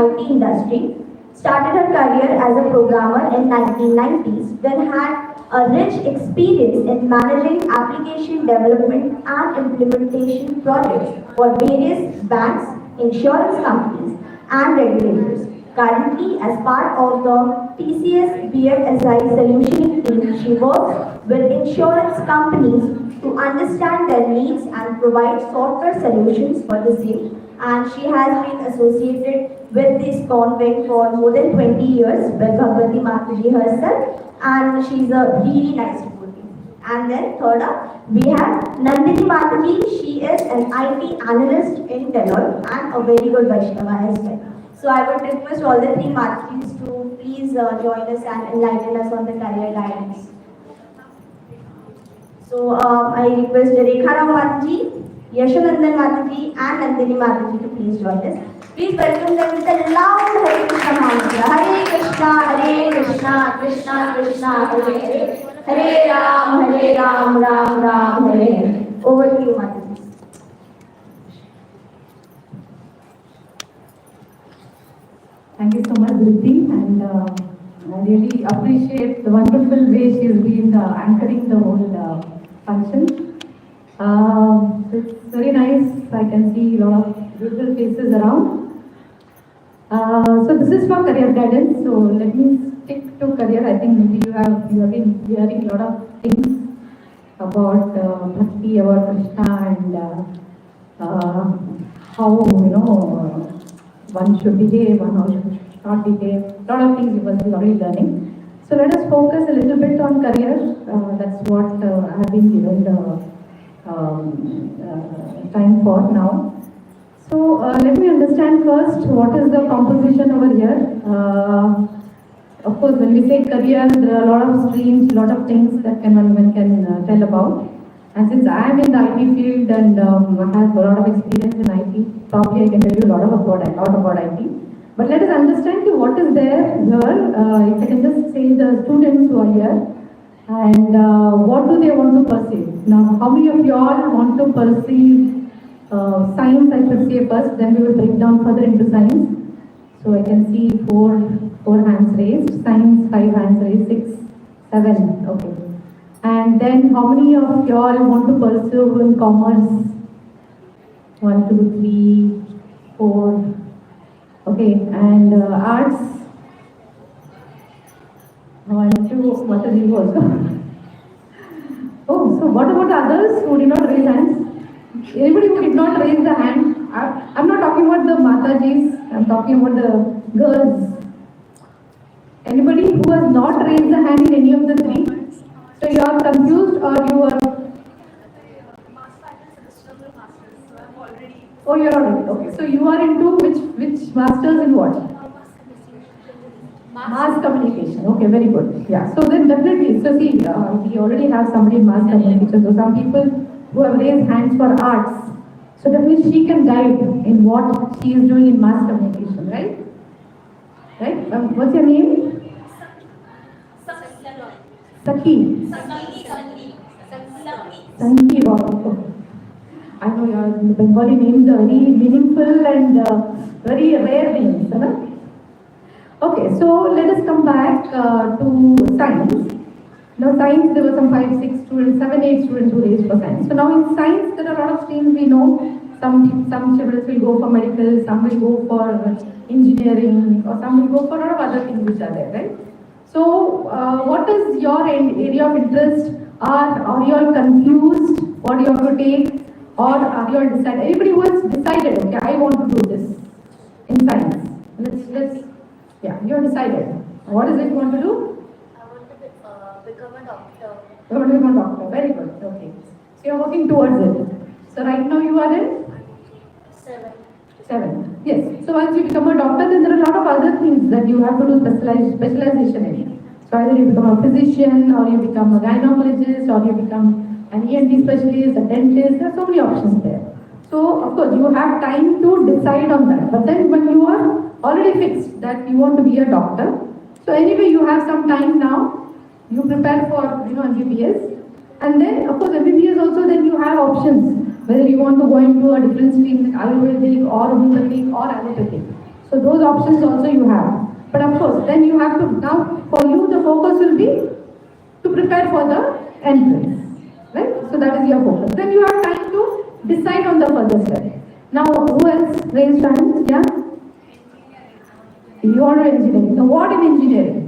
IT industry. Started her career as a programmer in 1990s, then had a rich experience in managing application development and implementation projects for various banks, insurance companies, and regulators. Currently, as part of the TCS BFSI solutioning team, she works with insurance companies to understand their needs and provide software solutions for the same. And she has been associated with this convent for more than 20 years with Bhagwati Mataji herself, and she's a really nice devotee. And then third up, we have Nandini Mataji. She is an IT analyst in Deloitte and a very good Vaishnava as well. So I would request all the three Matajis to please join us and enlighten us on the career guidance. So I request Rekha Rao Mataji, Yashanandan Mataji and Nandini Mataji to please join us. Please welcome them with a loud Hare Krishna mantra. Hare Krishna, Krishna Krishna, Hare Hare. Hare Ram, Ram Ram, Hare Hare. Over to you, Mataji. Thank you so much, Dhruti, and I really appreciate the wonderful way she has been anchoring the whole function. It's very nice. I can see a lot of beautiful faces around. So this is for career guidance. So let me stick to career. I think maybe you have been hearing a lot of things about Bhakti, about Krishna, and how one should behave, one how should not behave. A lot of things you must be already learning. So let us focus a little bit on career. That's what I have been given the time for now. So let me understand first what is the composition over here. Of course, when we say career, there are a lot of streams, a lot of things that one can tell about. And since I am in the IT field and I have a lot of experience in IT, probably I can tell you a lot about IT. But let us understand what is there here. If I can just say the students who are here and what do they want to perceive. Now, how many of you all want to perceive science, I should say first, then we will break down further into science. So I can see four hands raised, science 5 hands raised, 6, 7, okay. And then how many of you all want to pursue in commerce? 1, 2, 3, 4, okay, and arts? 1, 2, what are you also? Oh, so what about others who did not raise hands? Anybody who did not raise the hand? I'm not talking about the Matajis, I'm talking about the girls. Anybody who has not raised the hand in any of the three? So you are confused or you are? Oh, you are already, okay. So you are into which masters in what? Mass communication. Okay, very good. Yeah, so then definitely, so see, we already have somebody in mass communication. So some people who have raised hands for arts. So definitely she can guide in what she is doing in mass communication, right? Right? What's your name? Saki. Sanki. Wow. I know your Bengali names are very meaningful and very rare names. Okay, so let us come back to science. Now science, there were some 5, 6 students, 7, 8 students who raised for science. So now in science, there are a lot of streams we know. Some students will go for medical, some will go for engineering, or some will go for a lot of other things which are there, right? So what is your area of interest? Are you all confused what you have to take? Or are you all decided? Anybody who has decided, okay, I want to do this in science. Yeah, you have decided. What is it you want to do? I want to become a doctor. You want to become a doctor. Very good. Okay. So you are working towards it. So right now you are in? 7. Yes. So once you become a doctor, then there are a lot of other things that you have to do specialization in. So either you become a physician, or you become a gynecologist, or you become an ENT specialist, a dentist. There are so many options there. So of course you have time to decide on that. But then when you are already fixed that you want to be a doctor, so anyway you have some time now. You prepare for MBBS, and then of course MBBS also, then you have options whether you want to go into a different stream like Ayurvedic or homeopathic or allopathic. So those options also you have. But of course, then you have to, now for you the focus will be to prepare for the entrance. Right? So that is your focus. Then you have time to decide on the further step. Now who else raised hands? Yeah? You are engineering. Now what in engineering?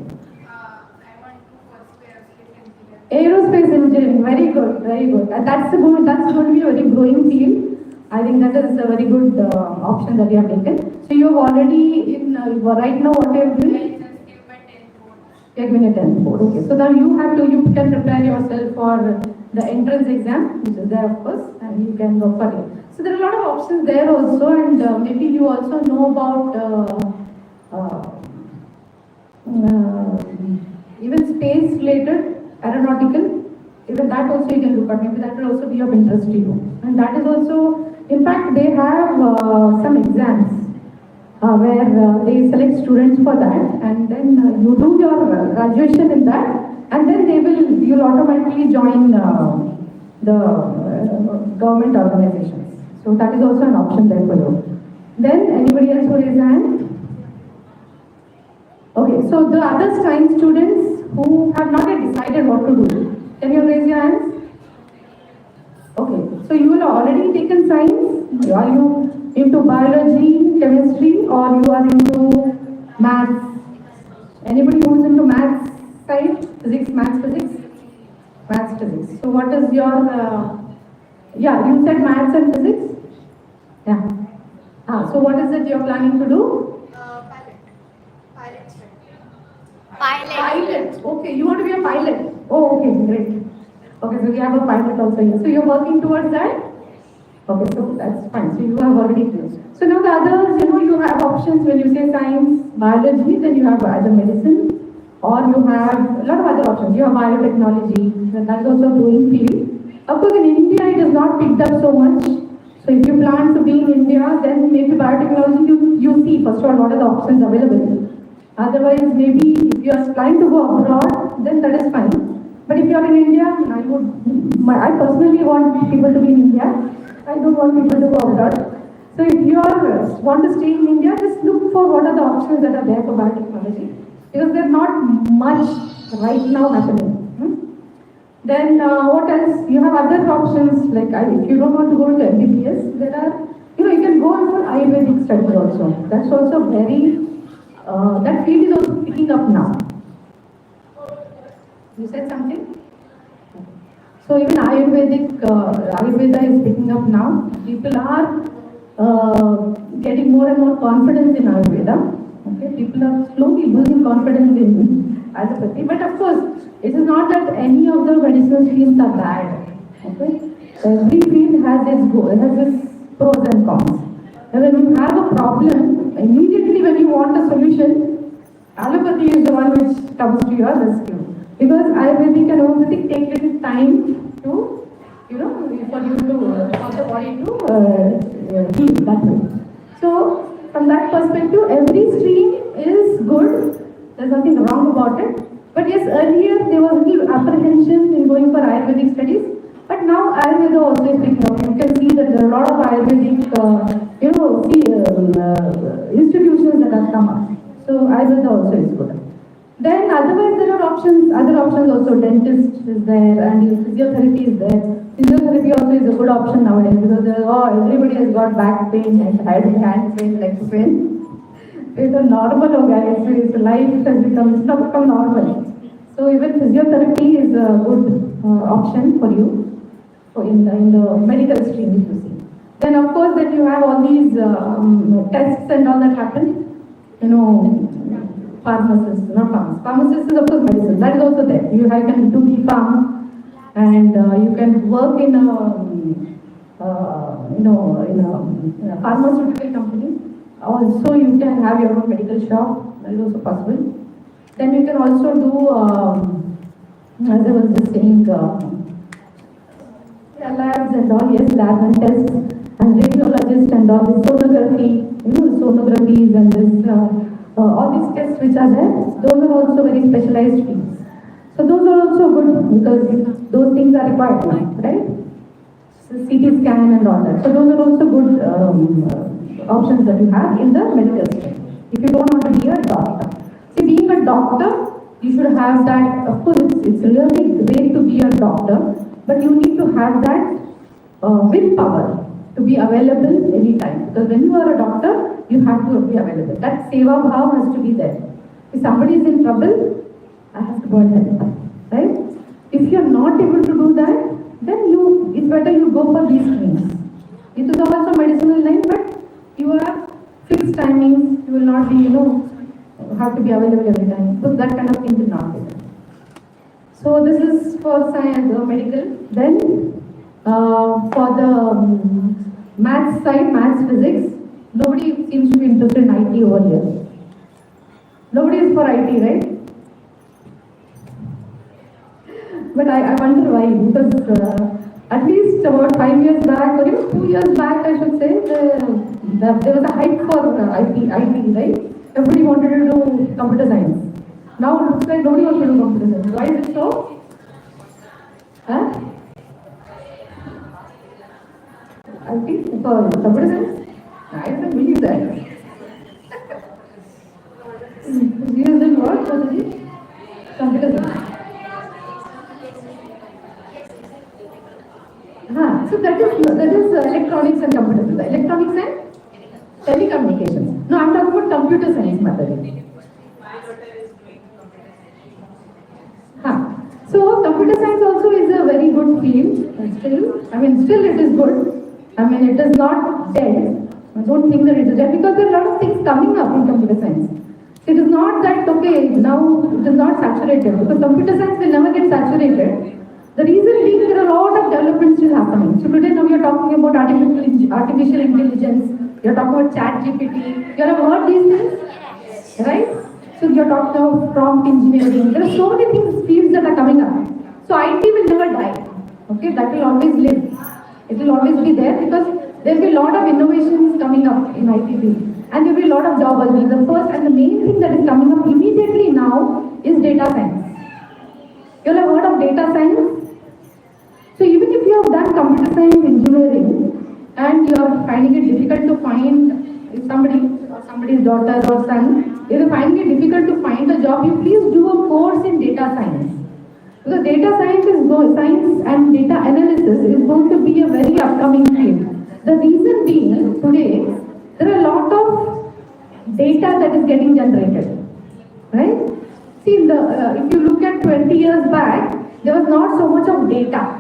Aerospace engineering, very good, very good. And that's going to be a very growing field. I think that is a very good option that you have taken. So you have already in right now what you are doing? You are giving a 10th board. Okay. So now you can prepare yourself for the entrance exam, which is there of course, and you can go for it. So there are a lot of options there also, and maybe you also know about even space related. Aeronautical, even that also you can look at. Maybe that will also be of interest to you. And that is also, in fact, they have some exams where they select students for that, and then you do your graduation in that, and then you'll automatically join the government organizations. So that is also an option there for you. Then anybody else who raise hand? Okay, so the other science students who have not yet decided what to do, can you raise your hands? Okay, so you have already taken science. Are you into biology, chemistry, or you are into maths? Anybody who is into maths side? Physics, maths, physics? Maths, physics. So what is your, yeah, you said maths and physics? Yeah. So what is it you're planning to do? Pilot. Okay, you want to be a pilot. Oh, okay, great. Okay, so we have a pilot also here. So you're working towards that? Okay, so that's fine. So you have already closed. So now the others, you have options when you say science, biology, then you have either medicine, or you have a lot of other options. You have biotechnology, that is also a growing field. Of course, in India, it is not picked up so much. So if you plan to be in India, then maybe biotechnology, you see first of all what are the options available. Otherwise, maybe if you are planning to go abroad, then that is fine. But if you are in India, I personally want people to be in India. I don't want people to go abroad. So if you want to stay in India, just look for what are the options that are there for biotechnology. Because there are not much right now happening. Then what else? You have other options, like if you don't want to go into MBBS, there are, you can go on for Ayurvedic studies also. That's also very, that field is also picking up now. You said something? So even Ayurveda is picking up now. People are getting more and more confidence in Ayurveda. Okay, people are slowly losing confidence in allopathy. But of course, it is not that any of the medicinal fields are bad. Okay, every field has its pros and cons. And when you have a problem, immediately when you want a solution, allopathy is the one which comes to your rescue. Because Ayurvedic and homeopathic take little time to, for the body to heal that way. So, from that perspective, every stream is good. There's nothing wrong about it. But yes, earlier there was a little apprehension in going for Ayurvedic studies. But now Ayurveda also is picking up. You can see that there are a lot of Ayurvedic, institutions that have come up. So Ayurveda also is good. Then otherwise there are other options also. Dentist is there and physiotherapy is there. Physiotherapy also is a good option nowadays because everybody has got back pain and hand pain, leg pain. It's a normal life has become normal. So even physiotherapy is a good option for you in the medical stream if you see. Then of course then you have all these tests and all that happen. Pharmacists, not pharmacists. Pharmacists is of course medicine. That is also there. You can do B.Pharm and you can work in a pharmaceutical company. Also, you can have your own medical shop. That is also possible. Then you can also do, as I was just saying, labs and all. Yes, lab and tests and radiologist and all this sonography. Sonographies and this. All these tests which are there, those are also very specialized fields. So those are also good because those things are required now, right? So CT scan and all that. So those are also good options that you have in the medical stream. if you don't want to be a doctor. See, being a doctor, you should have that, of course, it's really great to be a doctor, but you need to have that willpower to be available anytime. Because when you are a doctor, you have to be available. That seva bhav has to be there. If somebody is in trouble, I have to go and help, right? If you are not able to do that, then it's better you go for these things. It is also medicinal line, but you have fixed timings. You will not be, have to be available every time. So that kind of thing will not be there. So this is for science, medical. Then for the maths side, maths, physics, nobody seems to be interested in IT over here. Nobody is for IT, right? But I wonder why, because at least about 5 years back, or even 2 years back, I should say, there was a hype for IT, right? Everybody wanted to do computer science. Now it looks like nobody wants to do computer science. Why is it so? Huh? IT for computer science? I don't believe that. You use what for the computer science? So that is electronics and computer science. Electronics and telecommunications. No, I'm talking about computer science matter. So computer science also is a very good field. Still it is good. It is not dead. I don't think that it is dead because there are a lot of things coming up in computer science. It is not that now it is not saturated because computer science will never get saturated. The reason being there are a lot of developments still happening. So today now we are talking about artificial intelligence, you are talking about chat GPT, you have heard these things? Right? So you are talking about prompt engineering. There are so many things, fields that are coming up. So IT will never die. Okay, that will always live. It will always be there because there will be a lot of innovations coming up in IT field. And there will be a lot of job openings. The first and the main thing that is coming up immediately now is data science. You all have heard of data science? So even if you have done computer science engineering and you are finding it difficult to find if somebody's daughter or son, if you're finding it difficult to find a job, you please do a course in data science. Because data science and data analysis is going to be a very upcoming field. The reason being today there are a lot of data that is getting generated, right? See, if you look at 20 years back, there was not so much of data.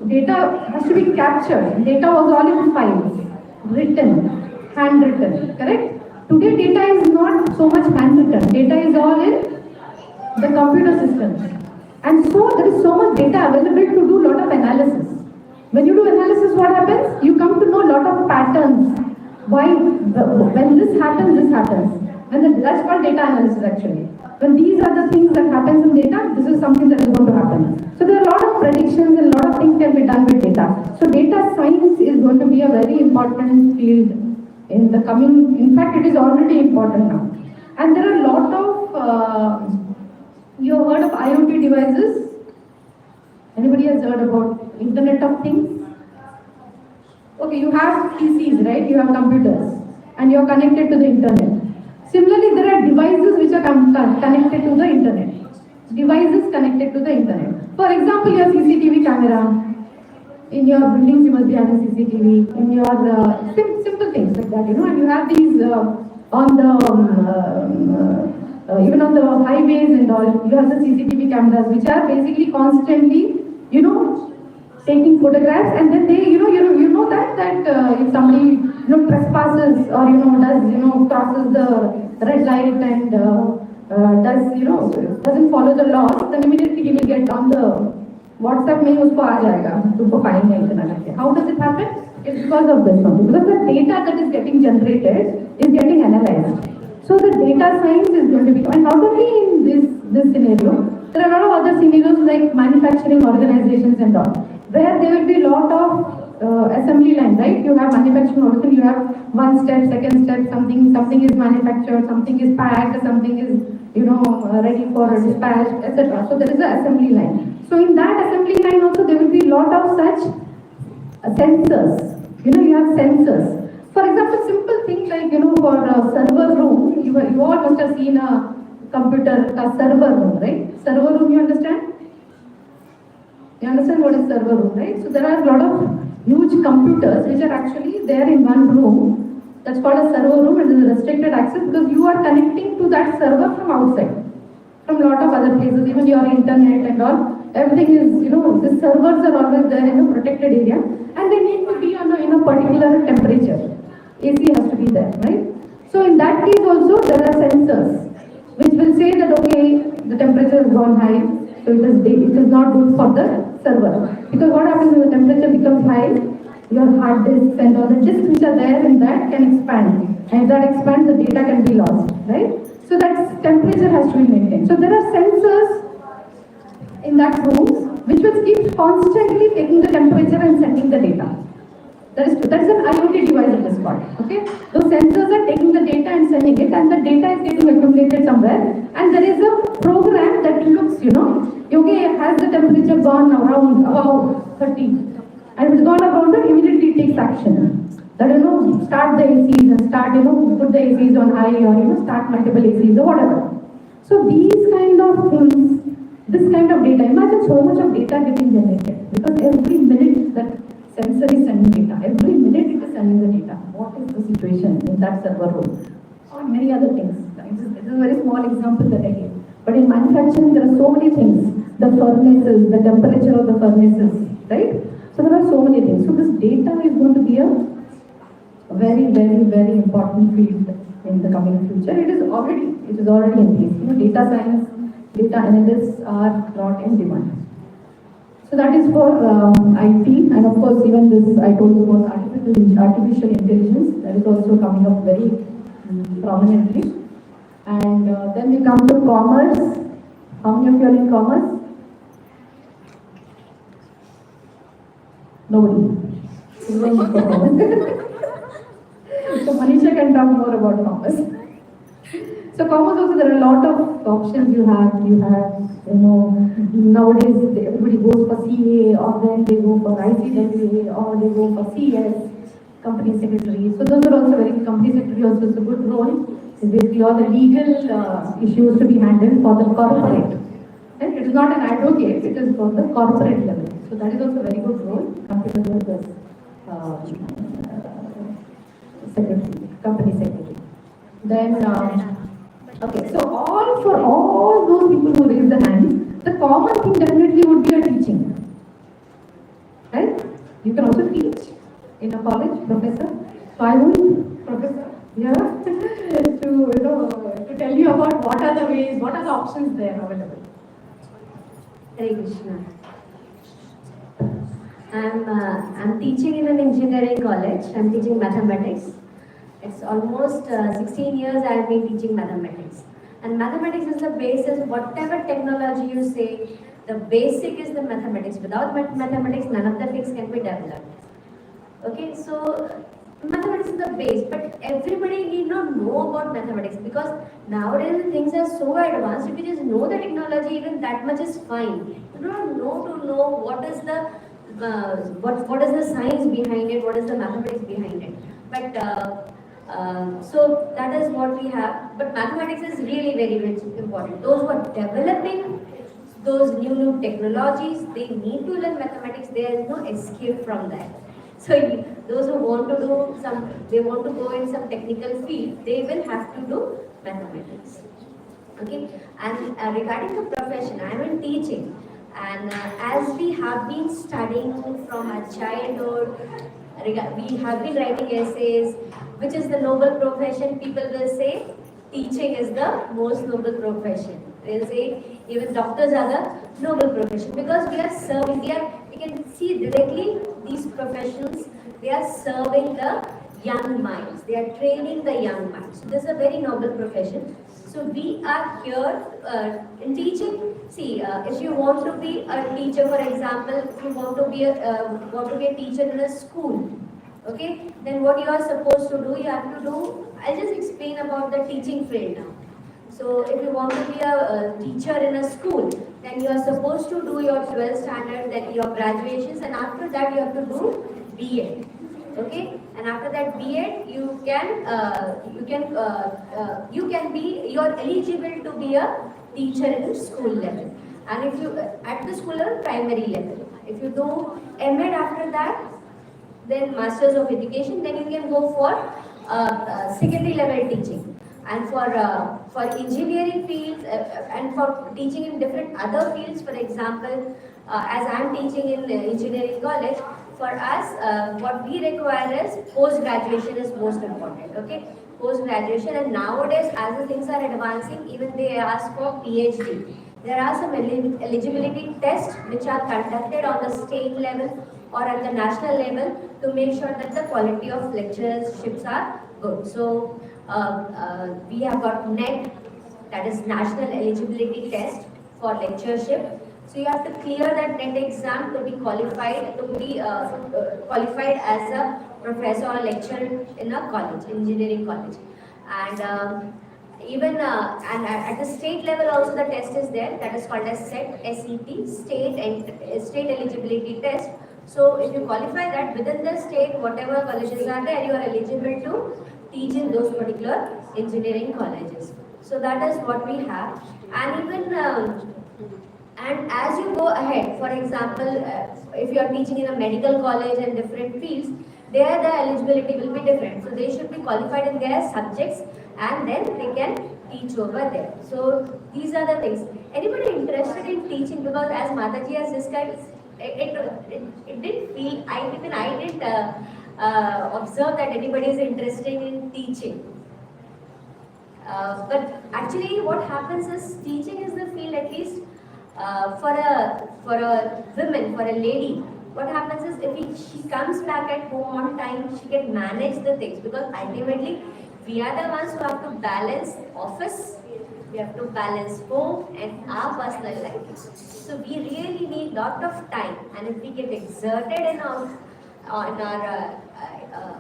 Data has to be captured. Data was all in files, written, handwritten, correct? Today data is not so much handwritten. Data is all in the computer systems. And so there is so much data available to do a lot of analysis. When you do analysis, what happens? You come to know a lot of patterns. When this happens, that's called data analysis actually. When these are the things that happens in data, this is something that is going to happen. So there are a lot of predictions and a lot of things can be done with data. So data science is going to be a very important field in the coming, in fact it is already important now. And there are a lot of, you have heard of IoT devices? Anybody has heard about Internet of Things? Okay, you have PCs, right? You have computers and you are connected to the internet. Similarly, there are devices which are connected to the internet. Devices connected to the internet. For example, your CCTV camera. In your buildings, you must be having CCTV. In your simple things like that, and you have these on the even on the highways and all. You have the CCTV cameras, which are basically constantly, taking photographs, and then they, that if somebody trespasses or does crosses the red light and doesn't follow the laws, then immediately he will get on the WhatsApp में उसको आ जाएगा, तुमको fine है इतना करके. How does it happen? It's because of this one. Because the data that is getting generated is getting analyzed. So the data science is going to be, and not only in this scenario, there are a lot of other scenarios like manufacturing organizations and all, where there will be a lot of assembly line, right? You have manufacturing organization, you have one step, second step, something is manufactured, something is packed, something is ready for dispatch, etc. So there is an assembly line. So in that assembly line also there will be a lot of such sensors. You have sensors. For example, simple thing like for a server room, have seen a computer, a server room, right? Server room, you understand? You understand what is server room, right? So there are a lot of huge computers which are actually there in one room. That's called a server room and is restricted access because you are connecting to that server from outside, from a lot of other places, even your internet and all. Everything is, the servers are always there in a protected area and they need to be on in a particular temperature. AC has to be there, right? So in that case also there are sensors which will say that okay, the temperature has gone high, so it is not good for the server. Because what happens when the temperature becomes high, your hard disks and all the disks which are there in that can expand. And if that expands, the data can be lost, right? So that temperature has to be maintained. So there are sensors in that room which will keep constantly taking the temperature and sending the data. That is an IoT device in this part. Okay, those sensors are taking the data and sending it, and the data is getting accumulated somewhere. And there is a program that looks, okay, has the temperature gone around above 30, and if it's gone above that, immediately it takes action. That start the ACs and start put the ACs on high or start multiple ACs or whatever. So these kind of things, this kind of data. Imagine so much of data getting generated because every minute that sensor is sending data. Every minute it is sending the data. What is the situation in that server room? Or many other things. This is a very small example that I gave. But in manufacturing, there are so many things. The furnaces, the temperature of the furnaces, right? So there are so many things. So this data is going to be a very, very, very important field in the coming future. It is already in place. Data science, data analysts are not in demand. So that is for IT, and of course even this I told you about artificial intelligence, that is also coming up very prominently. And then we come to commerce. How many of you are in commerce? Nobody. So Manisha can talk more about commerce. So commerce also, there are a lot of options you have. Nowadays everybody goes for CA, or then they go for ICWA, or they go for CS, company secretary. So those are also company secretary also is a good role. It's basically all the legal issues to be handled for the corporate. And it is not an advocate, it is for the corporate level. So that is also a very good role. Secretary, company secretary. Then okay, so for all those people who raise the hand, the common thing definitely would be a teaching. Right? You can also teach in a college, professor. So I would, professor, to tell you about what are the ways, what are the options there available. Hare Krishna. I'm teaching in an engineering college. I'm teaching mathematics. It's almost 16 years I have been teaching mathematics. And mathematics is the basis, whatever technology you say, the basic is the mathematics. Without mathematics, none of the things can be developed. Okay, so mathematics is the base, but everybody need not know about mathematics because nowadays things are so advanced. If you just know the technology, even that much is fine. You don't know what is the what is the science behind it, what is the mathematics behind it. But so that is what we have. But mathematics is really very important. Those who are developing those new technologies, they need to learn mathematics. There is no escape from that. So those who want to do they want to go in some technical field, they will have to do mathematics. Okay. And regarding the profession, I am in teaching. And as we have been studying from our childhood, we have been writing essays, which is the noble profession. People will say teaching is the most noble profession. They'll say even doctors are the noble profession because we are serving. We can see directly these professions. They are serving the young minds. They are training the young minds. So this is a very noble profession. So we are here in teaching. See, if you want to be a teacher, for example, if you want to be a teacher in a school, okay, then what you are supposed to do, you have to do. I'll just explain about the teaching field now. So if you want to be a teacher in a school, then you are supposed to do your 12th standard, then your graduations, and after that you have to do BA. Okay, and after that B.Ed, you're eligible to be a teacher in school level, and if you at the school level, primary level. If you do M.Ed after that, then Masters of Education, then you can go for secondary level teaching. And for engineering fields and for teaching in different other fields, for example, as I am teaching in engineering college, for us, what we require is post-graduation is most important, okay? Post-graduation, and nowadays, as the things are advancing, even they ask for PhD. There are some eligibility tests which are conducted on the state level or at the national level to make sure that the quality of lectureships are good. So we have got NET, that is National Eligibility Test for lectureship. So you have to clear that NET exam to be qualified as a professor or lecturer in a college, engineering college, and even and at the state level also the test is there, that is called as SET, state eligibility test. So if you qualify that within the state, whatever colleges are there, you are eligible to teach in those particular engineering colleges. So that is what we have, and even and as you go ahead, for example, if you are teaching in a medical college and different fields, there the eligibility will be different. So they should be qualified in their subjects and then they can teach over there. So these are the things. Anybody interested in teaching? Because as Mataji has described, it didn't feel, I didn't observe that anybody is interested in teaching. But actually what happens is teaching is the field, at least for a woman, for a lady, what happens is if she comes back at home on time, she can manage the things, because ultimately we are the ones who have to balance office, we have to balance home and our personal life. So we really need lot of time, and if we get exerted in our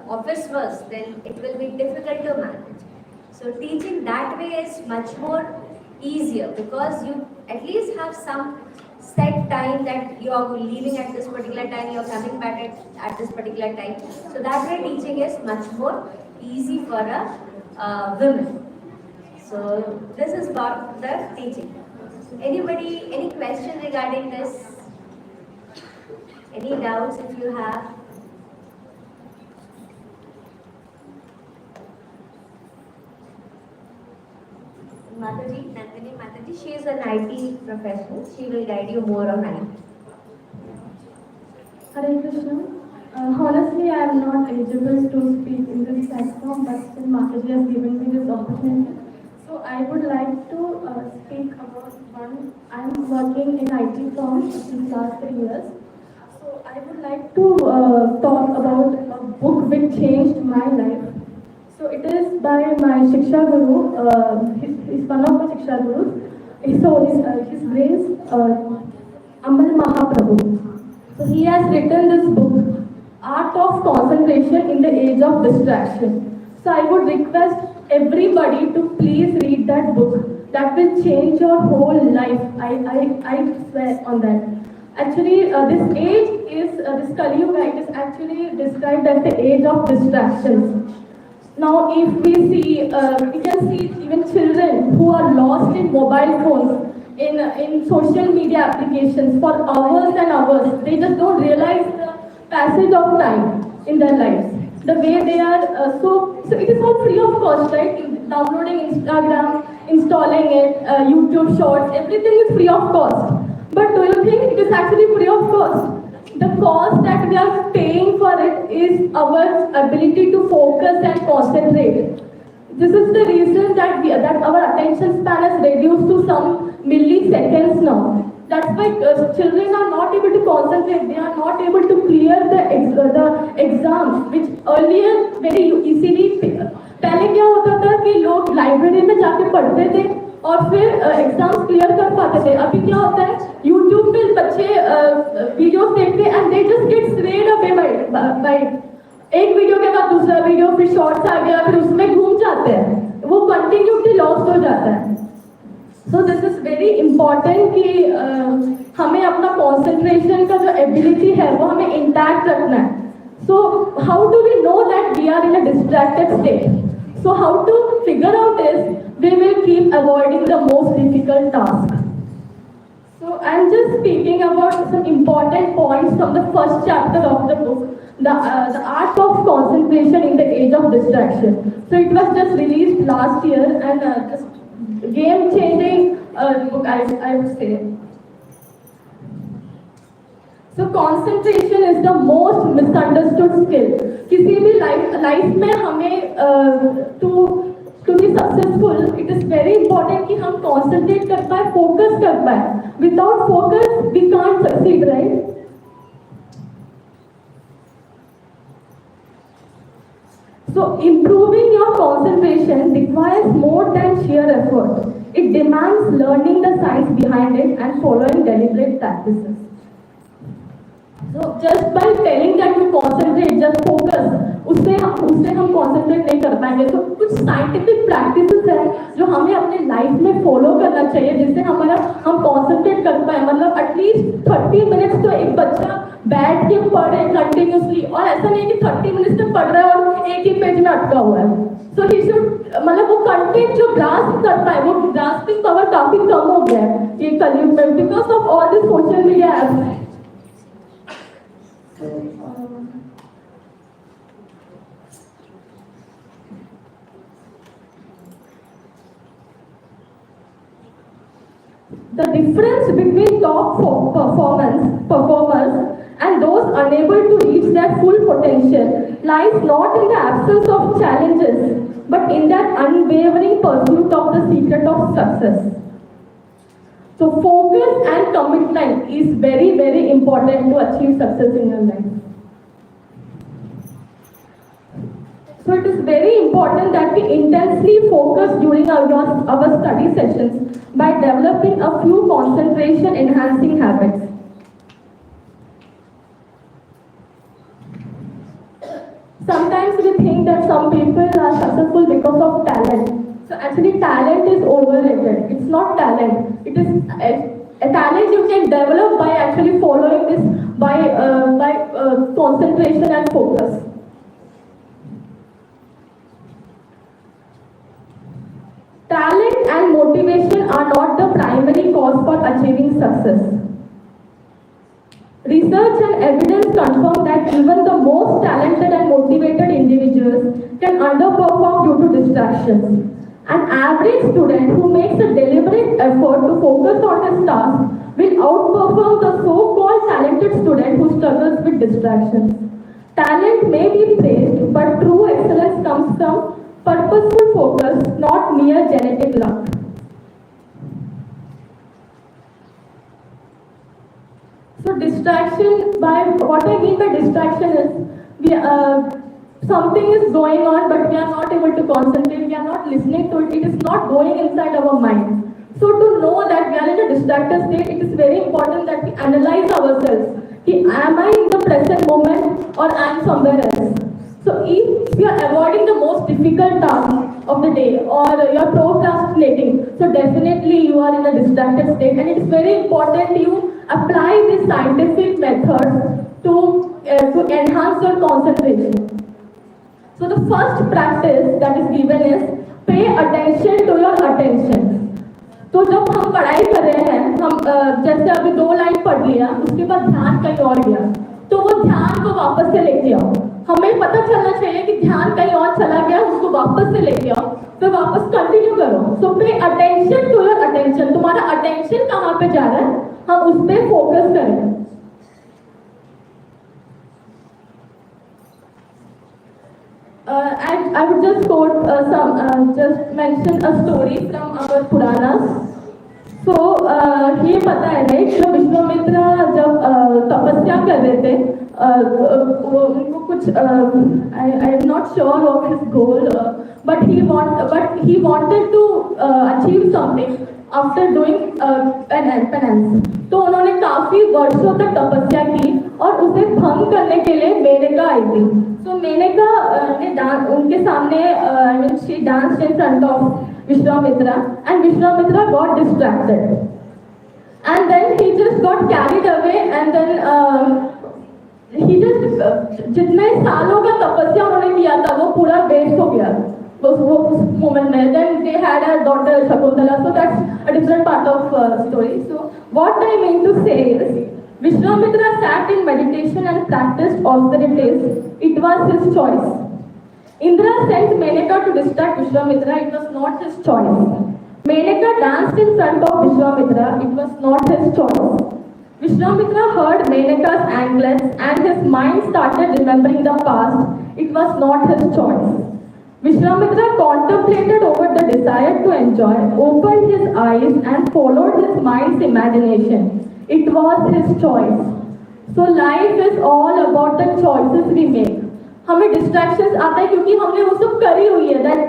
office works, then it will be difficult to manage. So teaching that way is much more easier, because you at least have some set time that you are leaving at this particular time, you are coming back at this particular time. So that way teaching is much more easy for a woman. So this is about the teaching. Anybody, any question regarding this? Any doubts if you have? Mataji, Nandini Mataji, she is an IT professional. She will guide you more on IT. Hare Krishna. Honestly, I am not eligible to speak in this platform, but still Mataji has given me this opportunity. So I would like to speak about one. I am working in IT firm since last 3 years. So I would like to talk about a book which changed my life. So it is by my Shiksha Guru. He's one of my Shiksha Gurus. His name is Amal Mahaprabhu. So he has written this book, Art of Concentration in the Age of Distraction. So I would request everybody to please read that book. That will change your whole life. I swear on that. Actually, this age is, this Kali Yuga, it is actually described as the age of distractions. Now, if we see, we can see even children who are lost in mobile phones, in social media applications for hours and hours. They just don't realize the passage of time in their lives. The way they are, so it is all free of cost, right? Downloading Instagram, installing it, YouTube Shorts, everything is free of cost. But do you think it is actually free of cost? The cost that we are paying for it is our ability to focus and concentrate. This is the reason that our attention span is reduced to some milliseconds now. That's why children are not able to concentrate. They are not able to clear the exams, which earlier very easily. पहले क्या होता था कि लोग library में जाके पढ़ते थे और फिर एग्जाम्स क्लियर कर पाते थे. अभी क्या होता है, यूट्यूब पे बच्चे वीडियोस देखते हैं and they just get swayed away by एक वीडियो के बाद दूसरा वीडियो, फिर शॉर्ट्स आ गया, फिर उसमें घूम जाते हैं, वो कंटिन्यूटी लॉस्ट हो जाता है. So this is very important कि हमें अपना कॉन्सेंट्रेशन का जो एबिलिटी है वो हमें इंटैक्ट रखना है. So how do we know that we are in a distracted state? So how to figure out is we will keep avoiding the most difficult task. So I'm just speaking about some important points from the first chapter of the book, the art of concentration in the age of distraction. So it was just released last year and just game-changing book, I would say. So concentration is the most misunderstood skill. किसी भी life में हमें to be successful, it is very important कि हम concentrate कर पाए, focus कर पाए. Without focus, we can't succeed, right? So improving your concentration requires more than sheer effort. It demands learning the science behind it and following deliberate practices. So just by telling that you concentrate, just focus, उससे हम concentrate नहीं कर पाएंगे. तो कुछ scientific practices हैं जो हमें अपने life में follow करना चाहिए जिससे हम concentrate कर पाए. मतलब at least 30 minutes तो एक बच्चा बैठ के पढ़े continuously और ऐसा नहीं कि 30 minutes तक पढ़ रहा है और एक ही पेज में अटका हुआ है. So he should मतलब वो content जो grasp कर पाए, वो grasping power काफी कम हो गया है ये कलयुग में because of all the social media apps. The difference between top performers and those unable to reach their full potential lies not in the absence of challenges, but in that unwavering pursuit of the secret of success. So focus and commitment is very, very important to achieve success in your life. So it is very important that we intensely focus during our study sessions by developing a few concentration enhancing habits. Sometimes we think that some people are successful because of talent. So actually talent is overrated. It's not talent. It is a talent you can develop by actually following this by concentration and focus. Talent and motivation are not the primary cause for achieving success. Research and evidence confirm that even the most talented and motivated individuals can underperform due to distractions. An average student who makes a deliberate effort to focus on his task will outperform the so-called talented student who struggles with distractions. Talent may be praised, but true excellence comes from purposeful focus, not mere genetic luck. So distraction, what I mean by distraction is something is going on but we are not able to concentrate, we are not listening to it, it is not going inside our mind. So to know that we are in a distracted state, it is very important that we analyze ourselves. Am I in the present moment or I am somewhere else? So if you are avoiding the most difficult task of the day or you are procrastinating, so definitely you are in a distracted state, and it is very important you apply this scientific method to enhance your concentration. So the first practice that is given is pay attention to your attention. तो जब हम पढ़ाई कर रहे हैं, हम जैसे अभी 2 लाइन पढ़ लिया, उसके बाद ध्यान कहीं और गया, तो वो ध्यान को वापस से लेके आओ. हमें पता चलना चाहिए कि ध्यान कहीं और चला गया, उसको वापस से लेके आओ, फिर वापस कंटिन्यू करो. So pay attention to your attention. तुम्हारा अटेंशन कहाँ पे जा रहा है, हम उस पर फोकस करें. I would just quote just mention a story from our Puranas. So ये पता है नहीं जो विश्वामित्र जब तपस्या कर रहे थे, वो उनको कुछ I am not sure of his goal, but he wanted to achieve something after doing penance. तो उन्होंने काफी वर्षों तक तपस्या की और उसे भंग करने के लिए मेनका आई थी. So मेनका ने उनके सामने I mean she danced in front of Vishwamitra, and Vishwamitra got distracted, and then he just got carried away, and then he just जितने सालों का तपस्या उन्होंने किया था वो पूरा वेस्ट हो गया वो उस मोमेंट में. Then they had a daughter Shakuntala, so that's a different part of story. So what I mean to say is Vishwamitra sat in meditation and practiced austerities. It was his choice. Indra sent Menaka to distract Vishwamitra. It was not his choice. Menaka danced in front of Vishwamitra. It was not his choice. Vishwamitra heard Menaka's anklets and his mind started remembering the past. It was not his choice. Vishwamitra contemplated over the desire to enjoy, opened his eyes and followed his mind's imagination. It was his choice. So life is all about the choices we make. हमें distractions आता है क्योंकि हमने वो सब करी हुई है. That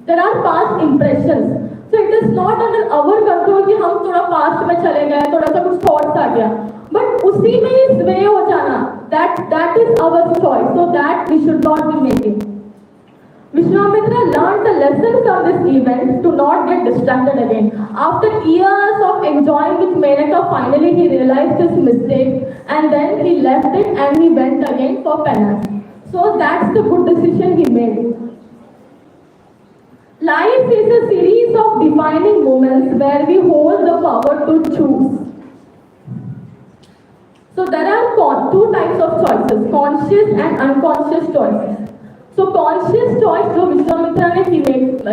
there are past impressions. So it is not under our control कि हम थोड़ा past में चले गए, थोड़ा सा कुछ thoughts आ गया. But उसी में ही sway हो जाना. That is our choice. So that we should not be making. Vishwamitra learned the lesson from this event to not get distracted again. After years of enjoying with Menaka, finally he realized his mistake and then he left it and he went again for penance. So that's the good decision he made. Life is a series of defining moments where we hold the power to choose. So there are two types of choices, conscious and unconscious choices. So conscious choice जो विश्वामित्र ने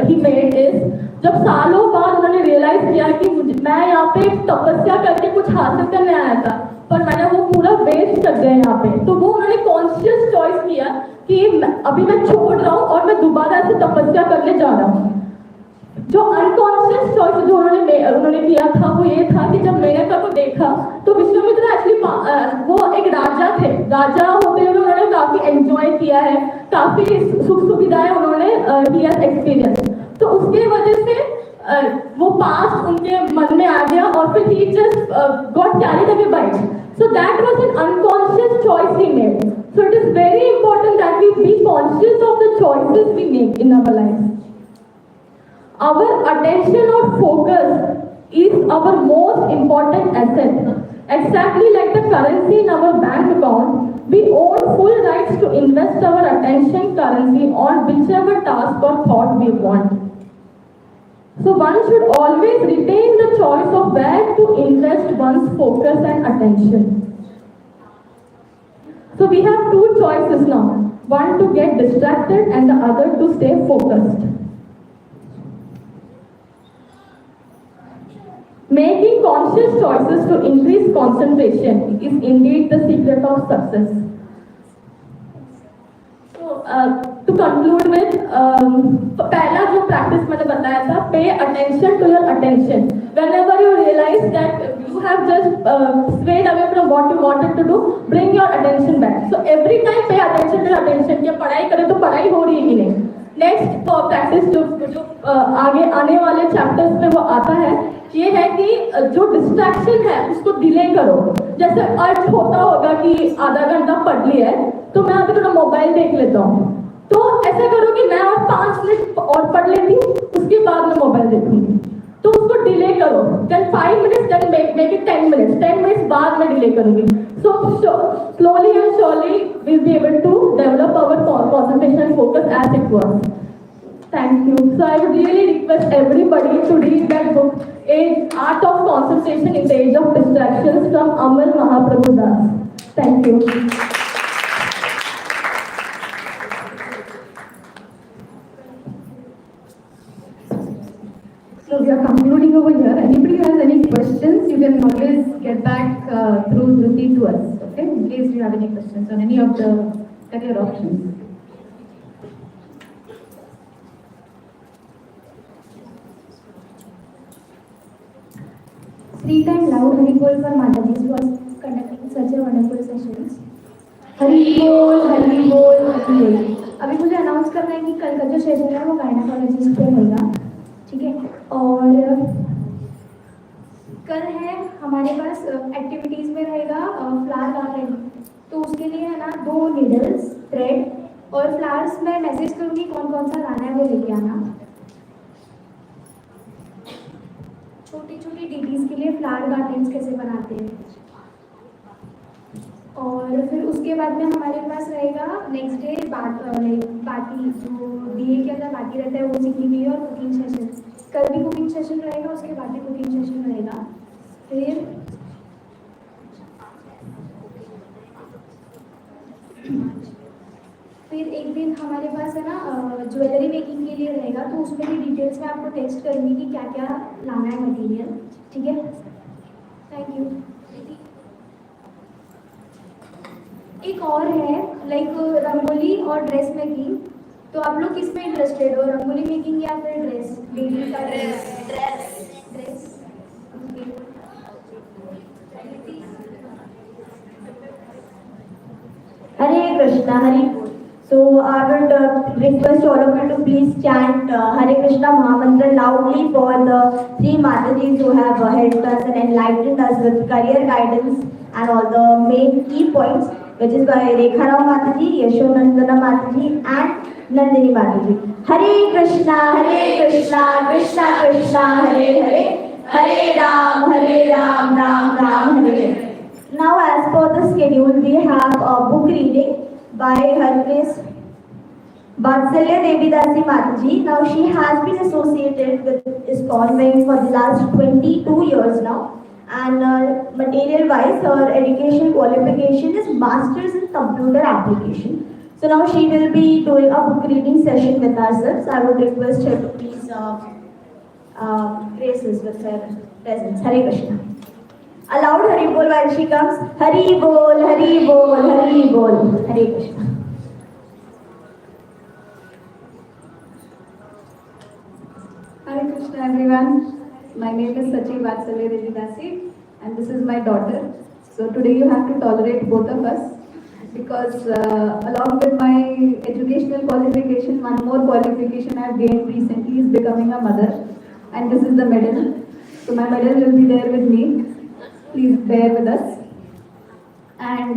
he made is जब सालों बाद उन्होंने realize किया कि मैं यहाँ पे तपस्या करके कुछ हासिल करने आया था पर मैंने वो पूरा waste कर दिया यहाँ पे. तो वो उन्होंने conscious choice किया कि अभी मैं छोड़ रहा हूँ और मैं दोबारा से तपस्या करने जा रहा हूँ. जो अनकॉन्शियस चॉइस जो उन्होंने किया था वो ये था कि जब मेनका को देखा तो विश्वामित्र एक्चुअली वो एक राजा थे. राजा होते हुए उन्होंने काफी एंजॉय किया है, काफी सुख सुविधाएं उन्होंने एक्सपीरियंस. तो उसके वजह से वो पास्ट उनके मन में आ गया और फिर he just got carried away by it. So that was an unconscious choice he made. So it is very important that we be conscious of the choices we make in our lives. Our attention or focus is our most important asset. Exactly like the currency in our bank account, we own full rights to invest our attention currency on whichever task or thought we want. So one should always retain the choice of where to invest one's focus and attention. So we have two choices now. One to get distracted and the other to stay focused. Making conscious choices to increase concentration is indeed the secret of success. So, to conclude with, पहला जो practice मैंने बताया था, pay attention to your attention. Whenever you realize that you have just swayed away from what you wanted to do, bring your attention back. So every time pay attention to your attention. कि पढ़ाई करें तो पढ़ाई हो रही है कि नहीं. नेक्स्ट प्रैक्टिस जो आगे आने वाले चैप्टर्स में वो आता है ये है कि जो डिस्ट्रैक्शन है उसको डिले करो. जैसे अर्थ होता होगा कि आधा घंटा पढ़ लिया है तो मैं अभी थोड़ा मोबाइल देख लेता हूँ. तो ऐसा करो कि मैं और 5 मिनट और पढ़ लेती हूँ उसके बाद मैं मोबाइल देखूंगी. तो उसको डिले करो. Then 5 minutes then make it 10 minutes. 10 minutes बाद में डिले करूंगी. So slowly and surely we'll be able to develop our concentration and focus as it was. Thank you. So I would really request everybody to read that book, Art of Concentration in the Age of Distractions from Amal Mahaprabhu Das. Thank you. So we are concluding over here. Anybody who has any questions, you can always get back through Dhruti to us. Okay, in case you have any questions on any of the career options. Three times loud Hari Bol for Mataji was conducting such a wonderful sessions. Hari Bol, Hari Bol, Hari Bol. अभी मुझे announce करना है कि कल का जो session है वो गायनाकोलॉजिस्ट पे होगा. ठीक है. और कल है हमारे पास एक्टिविटीज़ में रहेगा फ्लावर गार्डन. तो उसके लिए है ना 2 नीडल्स, थ्रेड और फ्लावर्स. मैं मैसेज करूँगी कौन कौन सा लाना है वो लेके आना. छोटी छोटी डीडीज के लिए फ्लावर गार्डन्स कैसे बनाते हैं और फिर उसके बाद में हमारे पास रहेगा नेक्स्ट डे बाकी जो डीए के अंदर बाकी रहता है वो सीखने के लिए, और कुकिंग सेशन। कल भी कुकिंग सेशन रहेगा, उसके बाद भी कुकिंग सेशन रहेगा। फिर एक दिन हमारे पास है ना ज्वेलरी मेकिंग के लिए रहेगा, तो उसमें भी डिटेल्स में आपको टेक्स्ट करूँगी कि क्या क्या लाना है मटेरियल। ठीक है, थैंक यू। एक और है लाइक रंगोली और ड्रेस मेकिंग। तो आप लोग किस में इंटरेस्टेड हो, रंगोली मेकिंग या फिर ड्रेस? बेबी का dress. Hare Krishna, Hare Bol. So I would request all of you to please chant Hare Krishna Mahamantra loudly for the three Matajis who have helped us and enlightened us with career guidance and all the main key points, which is by Rekha Rao Mataji, Yashonandana Mataji and Nandini Mataji. Hare Krishna, Krishna Krishna, Hare Hare, Hare Ram, Ram Ram, Hare Hare. Now, as per the schedule, we have a book reading by Her Grace Vatsalya Devi Dasi Mataji. Now, she has been associated with ISKCON Wing for the last 22 years now. And material-wise, her education qualification is Masters in Computer Application. So now she will be doing a book reading session with ourselves. I would request her to please grace us with her presence. Hare Krishna. A loud Hari Bol while she comes. Hari Bol, Hari Bol, Hari Bol. Hare Krishna. Hare Krishna everyone. My name is Sachi Vatsalya Devi Dasi and this is my daughter. So today you have to tolerate both of us because along with my educational qualification, one more qualification I have gained recently is becoming a mother, and this is the medal. So my medal will be there with me. Please bear with us. And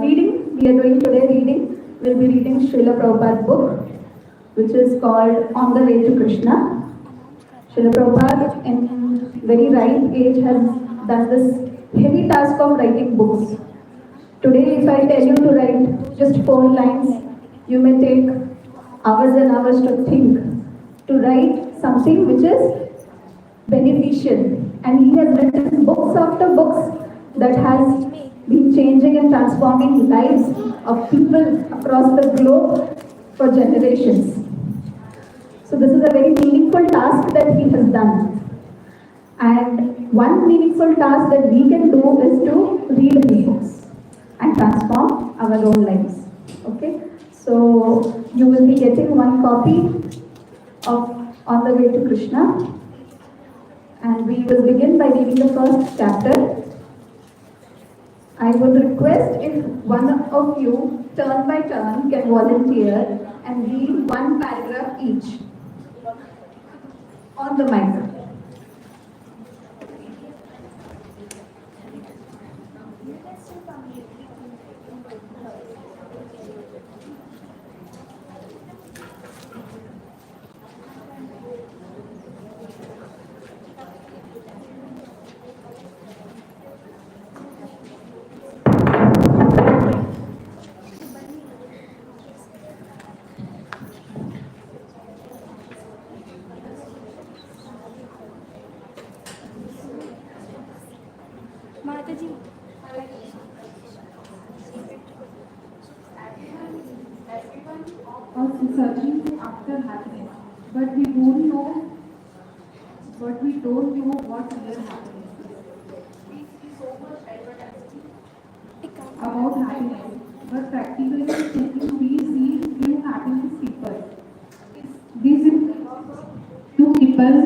reading, we are doing today reading. We'll be reading Srila Prabhupada's book, which is called On the Way to Krishna. Srila Prabhupada, in very ripe age, has done this heavy task of writing books. Today, if I tell you to write just 4 lines, you may take hours and hours to think, to write something which is beneficial. And he has written books after books that has been changing and transforming lives of people across the globe for generations. So this is a very meaningful task that he has done. And one meaningful task that we can do is to read his books and transform our own lives. Okay? So you will be getting one copy of On the Way to Krishna. And we will begin by reading the first chapter. I would request if one of you, turn by turn, can volunteer and read one paragraph each on the mic. Mataji. Everyone of us searching after happiness, but we don't know what real happiness is. We see so much advertising about happiness, but practically speaking, we see few happiness people. This is because few people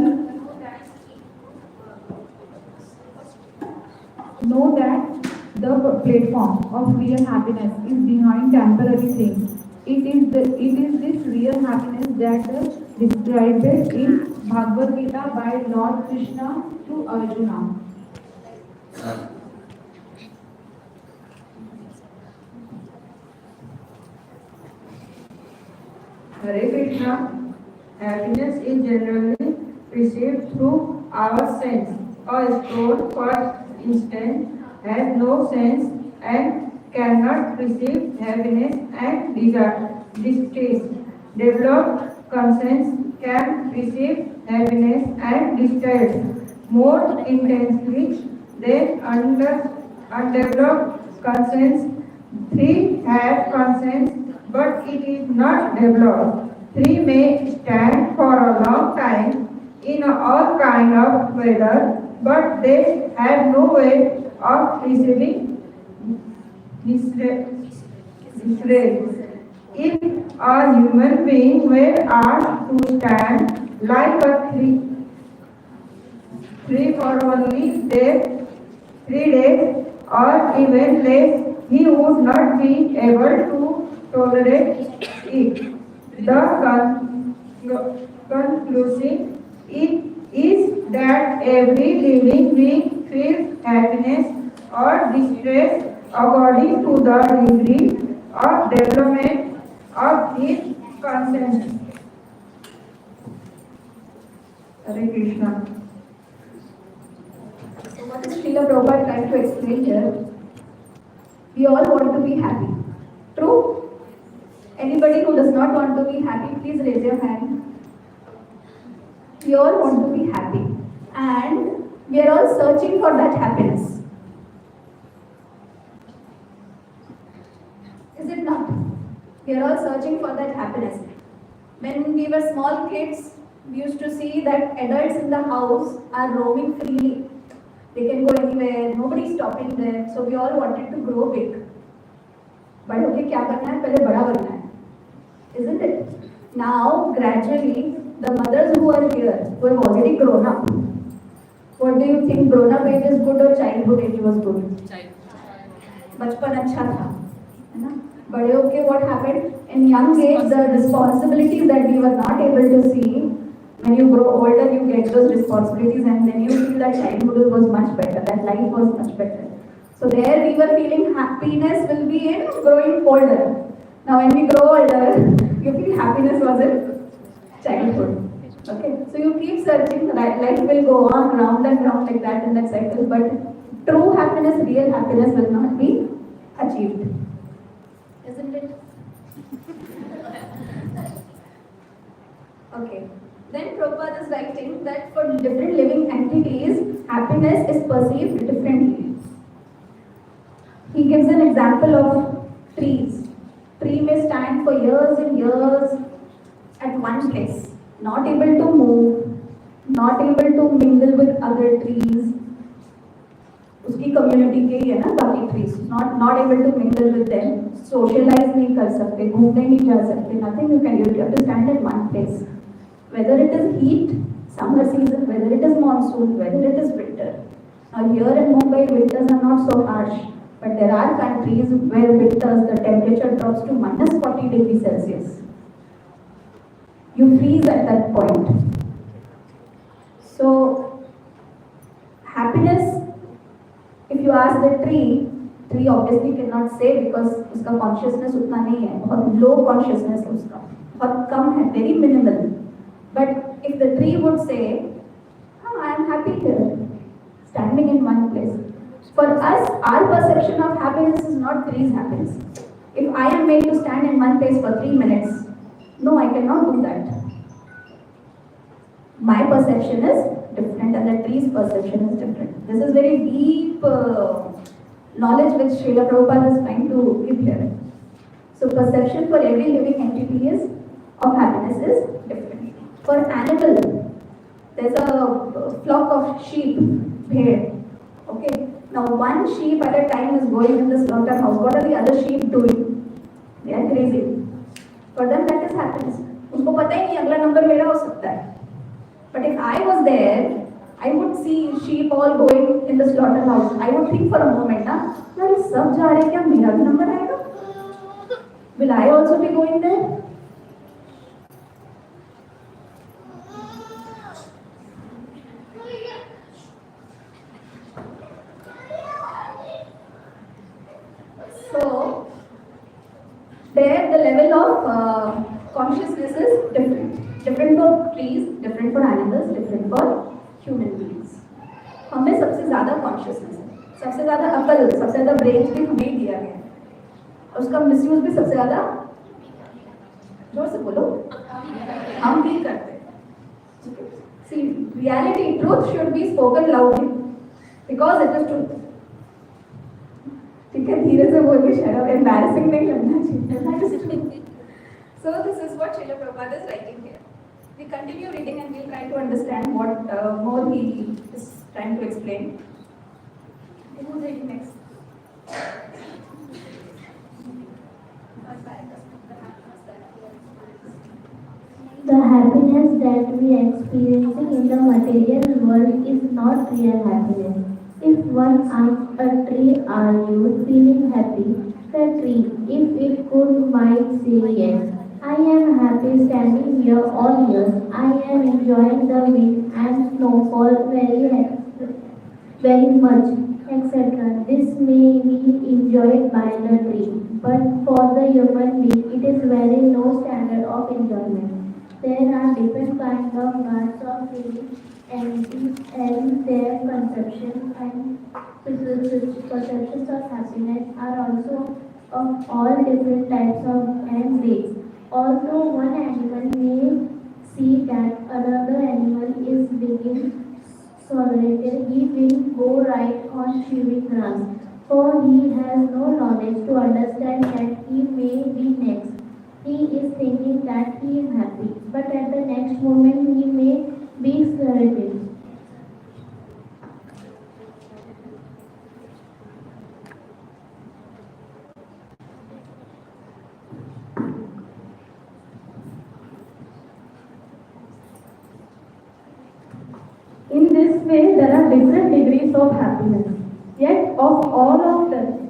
know that the platform of real happiness is behind temporary things. It is this real happiness that described in Bhagavad Gita by Lord Krishna to Arjuna. Hare Krishna. Happiness is generally perceived through our sense. A stone, for instance, has no sense and cannot perceive happiness and distress. Developed conscience can perceive happiness and distress more intensely than undeveloped conscience. Three has conscience, but it is not developed. Three may stand for a long time in all kind of weather, but they have no way of receiving distress. If a human being were asked to stand like a tree for only 3 days or even less, he would not be able to tolerate it. The conclusion is that every living being feels happiness or distress according to the degree of development of his conscience. Hare Krishna. So what is Srila Prabhupada trying to explain here? We all want to be happy. True? Anybody who does not want to be happy, please raise your hand. We all want to be happy. And we are all searching for that happiness. Is it not? We are all searching for that happiness. When we were small kids, we used to see that adults in the house are roaming freely. They can go anywhere, nobody is stopping them. So we all wanted to grow big. बड़े होके क्या करना है? पहले बड़ा बनना है. Isn't it? Now, gradually, the mothers who are here, who have already grown up, what do you think? Grown up age is good or childhood age was good? बचपन अच्छा था, है ना? बड़े होके what happened? In young age, the responsibilities that we were not able to see, when you grow older, you get those responsibilities, and then you feel that childhood was much better, that life was much better. So there we were feeling happiness will be in growing older. Now when we grow older, you feel happiness was in childhood. Okay, so you keep searching, life will go on round and round like that in that cycle, but true happiness, real happiness will not be achieved. Isn't it? Okay. Then Prabhupada is writing that for different living entities, happiness is perceived differently. He gives an example of trees. Tree may stand for years and years at one place, not able to move, not able to mingle with other trees. उसकी community के ही है ना बाकी trees, not able to mingle with them, socialize नहीं कर सकते, घूमने नहीं जा सकते, nothing you can do. You have to stand at one place. Whether it is heat, summer season, whether it is monsoon, whether it is winter. Now here in Mumbai, winters are not so harsh. But there are countries where winters the temperature drops to minus 40 degrees Celsius. You freeze at that point. So, happiness, if you ask the tree obviously cannot say because उसका consciousness उतना नहीं है, बहुत low consciousness है उसका, बहुत कम है, very minimal. But if the tree would say, I am happy here, standing in one place. For us, our perception of happiness is not tree's happiness. If I am made to stand in one place for 3 minutes, no, I cannot do that. My perception is different and the tree's perception is different. This is very deep knowledge which Srila Prabhupada is trying to give here. So perception for every living entity is of happiness is different. For animal, there's a flock of sheep, bhed. Okay. Now one sheep at a time is going in the slaughterhouse. What are the other sheep doing? They are grazing. For them that is happiness. उनको पता ही नहीं अगला number मेरा हो सकता है. But if I was there, I would see sheep all going in the slaughterhouse. I would think for a moment, यार ये सब जा रहे हैं क्या मेरा भी नंबर आएगा? Will I also be going there? So, there the level of consciousness is different. Different for trees, different for animals, different for human beings. हमें सबसे ज़्यादा consciousness है, सबसे ज़्यादा अकल, सबसे ज़्यादा brains भी हमें दिया गया है. और उसका मिसयूज भी सबसे ज्यादा, जोर से बोलो, हम भी करते हैं। See, reality, truth should be spoken loudly because it is truth. ठीक है, धीरे से बोल के शायद embarrassing नहीं लगना चाहिए. That is true. So this is what Srila Prabhupada is writing here. We continue reading and we'll try to understand what more he is trying to explain. Okay, who's reading next? The happiness that we are experiencing in the material world is not real happiness. If one asks a tree, are you feeling happy? The tree, if it could, might say yes. I am happy standing here all years. I am enjoying the wind and snowfall very much, etc. This may be enjoyed by the tree, but for the human being, it is very low standard of enjoyment. There are different kinds of birds of feeling and their perceptions of happiness are also of all different types of and ways. Although one animal may see that another animal is being solitary, he will go right on chewing grass, for he has no knowledge to understand that he may be next. He is thinking that he is happy, but at the next moment he may be solitary. In this way, there are different degrees of happiness. Yet, of all of them,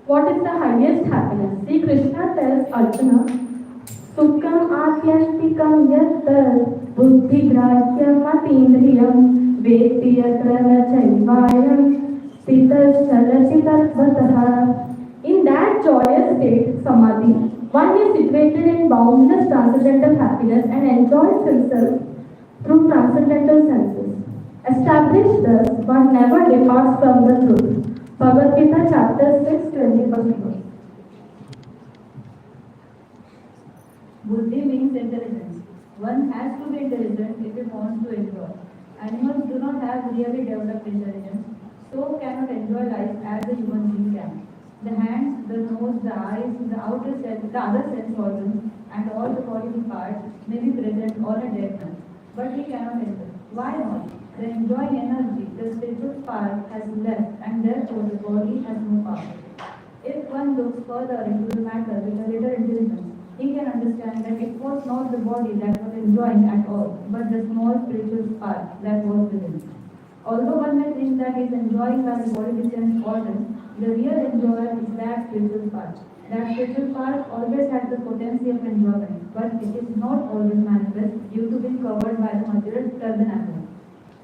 what is the highest happiness? See, Krishna tells Arjuna, Sukham atyastikam yat buddhigrahya matindriyam veti yatra na chaivayam pitasthalachitatvatah. In that joyous state, samadhi, one is situated in boundless transcendental happiness and enjoys himself through transcendental senses. Established thus, one never departs from the truth. Bhagavad Gita chapter 6, 21st verse. Buddhi means intelligence. One has to be intelligent if he wants to enjoy. Animals do not have really developed intelligence, so cannot enjoy life as a human being can. The hands, the nose, the eyes, the outer sense, the other sense organs, and all the bodily parts may be present on a dead man, but he cannot enjoy. Why not? The enjoying energy, the spiritual spark has left, and therefore the body has no power. If one looks further into the matter with a little intelligence, he can understand that it was not the body that was enjoying at all, but the small spiritual spark that was within. Although one may think that he is enjoying by the bodily sense organs, the real enjoyer is that spiritual spark. That spiritual spark always has the potency of enjoyment, but it is not always manifest due to being covered by the material tabernacle.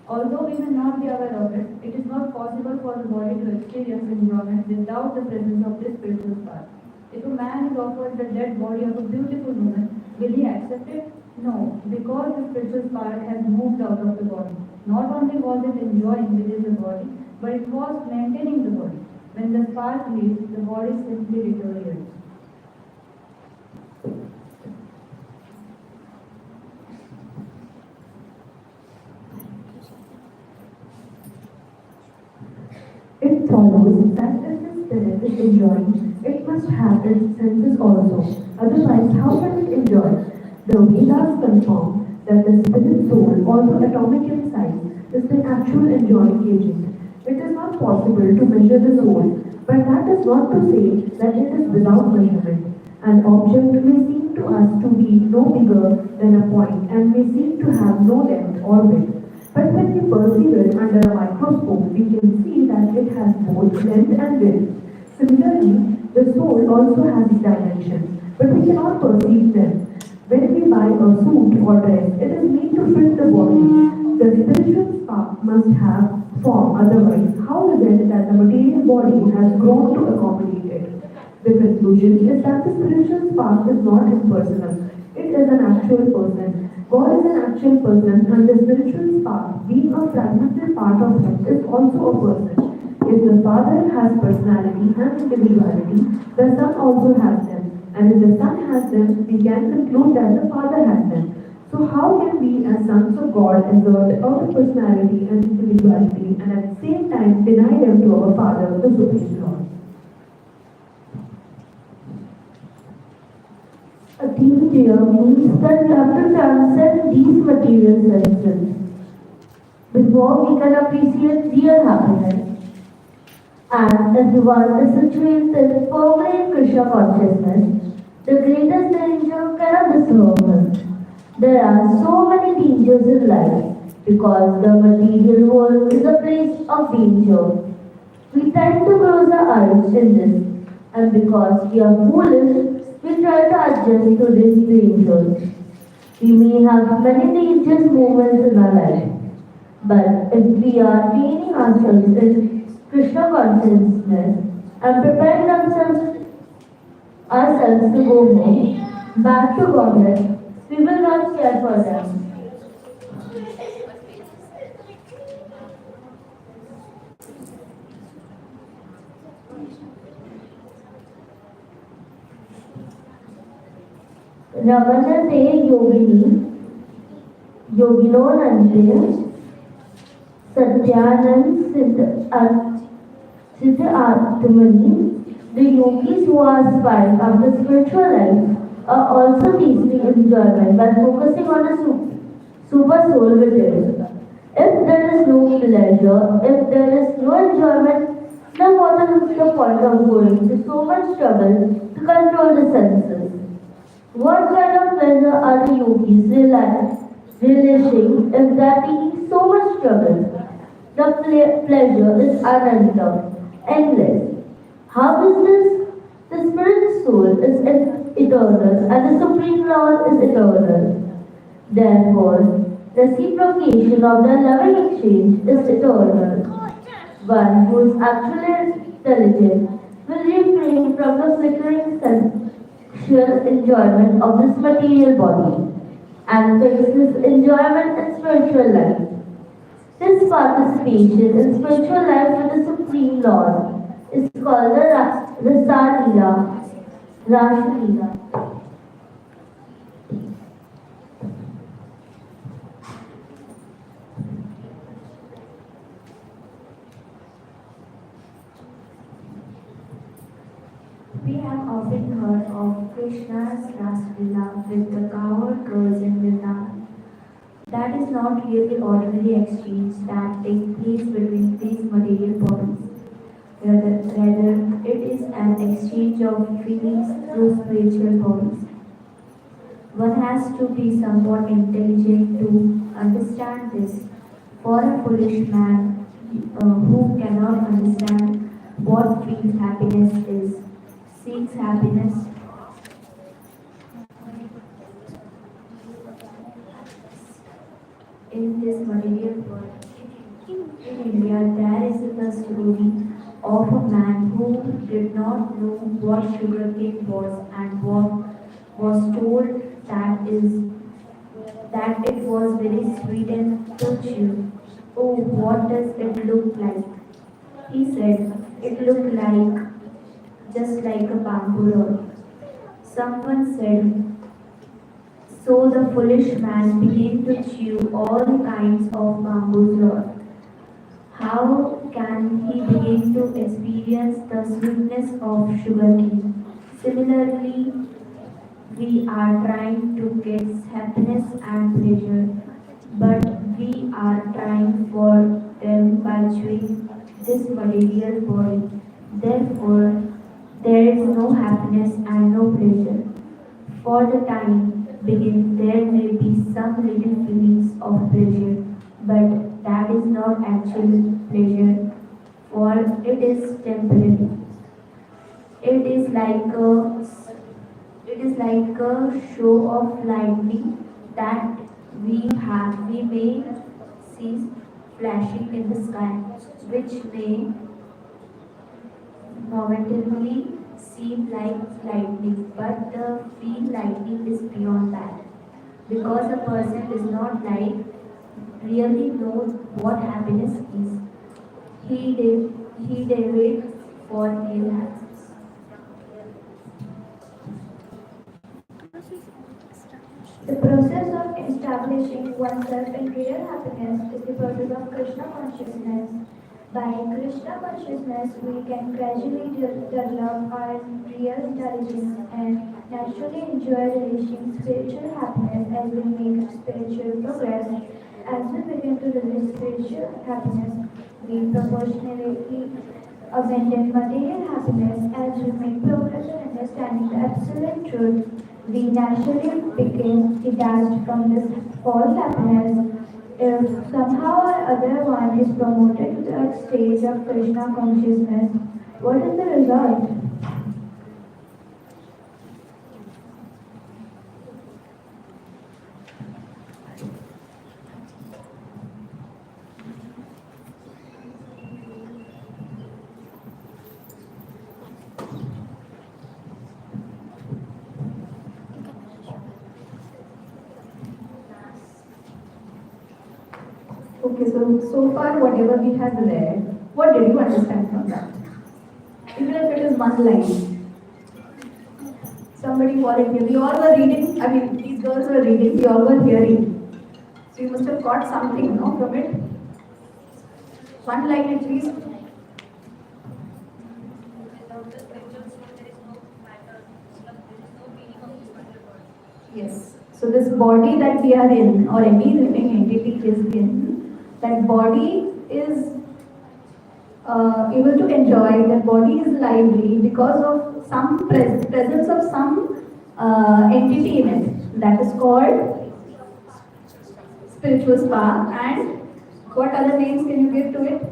Although we may not be aware of it, it is not possible for the body to experience enjoyment without the presence of this spiritual spark. If a man is offered the dead body of a beautiful woman, will he accept it? No, because the spiritual spark has moved out of the body. Not only was it enjoying within the body, but it was maintaining the body. When the spark leaves, the body simply deteriorates. It follows that if the spirit is enjoying, it must have its senses also. Otherwise, how can it enjoy? The Vedas confirm that the spirit soul, although atomic in size, is the actual enjoying agent. It is not possible to measure the soul, but that is not to say that it is without measurement. An object may seem to us to be no bigger than a point and may seem to have no length or width. But when we perceive it under a microscope, we can see that it has both length and width. Similarly, the soul also has dimensions, but we cannot perceive them. When we buy a suit or dress, it is made to fit the body. The spiritual spark must have form, otherwise, how is it that the material body has grown to accommodate it? The conclusion is that the spiritual spark is not impersonal. It is an actual person. God is an actual person, and the spiritual spark, being a fragmented part of him, is also a person. if the Father has personality and individuality, the Son also has them. And if the Son has them, we can conclude that the Father has them. So how can we as sons of God assert our personality and individuality and at the same time deny them to our Father, the Supreme Lord? A deep fear means that we have to transcend these material senses before we can appreciate real happiness. And if one is situated firmly in Krishna consciousness, the greatest danger cannot disturb him. There are so many dangers in life because the material world is a place of danger. We tend to close our eyes in this, and because we are foolish, we try to adjust to these dangers. We may have many dangerous moments in our life, but if we are training ourselves in Krishna consciousness and preparing ourselves to go home, back to Godhead, we will not care for them. Ramanate Yogini, Yoginonante, Satyanand Siddha Atmani, the yogis who aspire after spiritual life are also tasting enjoyment by focusing on a super soul within. If there is no pleasure, if there is no enjoyment, then what is the point of going to so much trouble to control the senses? What kind of pleasure are the yogis relishing if they are taking so much trouble? The pleasure is unending, endless. How is this? The spirit soul is eternal and the Supreme Lord is eternal. Therefore, reciprocation of the loving exchange is eternal. One who is actually intelligent will refrain from the flickering sensual enjoyment of this material body and fix his enjoyment in spiritual life. This participation in spiritual life with the Supreme Lord is called the Rasalila. We have often heard of Krishna's Rasalila with the cowherd girls in Vrindavan. That is not really ordinary exchange that takes place between these material bodies. Rather, it is an exchange of feelings through spiritual bodies. One has to be somewhat intelligent to understand this. For a foolish man who cannot understand what feels happiness is, seeks happiness in this material world. In India, there is the story of a man who did not know what sugarcane was and was told that it was very sweet and to chew. Oh, what does it look like? He said, it looked like just like a bamboo rod. Someone said, so the foolish man began to chew all kinds of bamboo rod. How can he begin to experience the sweetness of sugarcane? Similarly, we are trying to get happiness and pleasure, but we are trying for them by chewing this material body. Therefore, there is no happiness and no pleasure. For the time being, there may be some little feelings of pleasure, but that is not actual pleasure, for it is temporary. It is like a show of lightning that we may see flashing in the sky, which may momentarily seem like lightning, but the feel lightning is beyond that. Because a person does not really know what happiness is. he did it for him. The process of establishing oneself in real happiness is the process of Krishna consciousness. By Krishna consciousness, we can gradually develop our real intelligence and naturally enjoy reaching spiritual happiness as we make spiritual progress. As we begin to reach spiritual happiness, we proportionally abandon material happiness as we make progress in understanding the absolute truth. We naturally became detached from this false happiness. If somehow or other one is promoted to the stage of Krishna consciousness, what is the result? Okay, so far whatever we have read, what did you understand from that? Even if it is one line. Somebody volunteer. We all were reading, I mean these girls were reading, we all were hearing. So you must have got something, no, from it? One line at least. Yes. So this body that we are in, or any living entity is in, that body is able to enjoy, that body is lively because of some presence of some entity in it. That is called spiritual spark. And what other names can you give to it?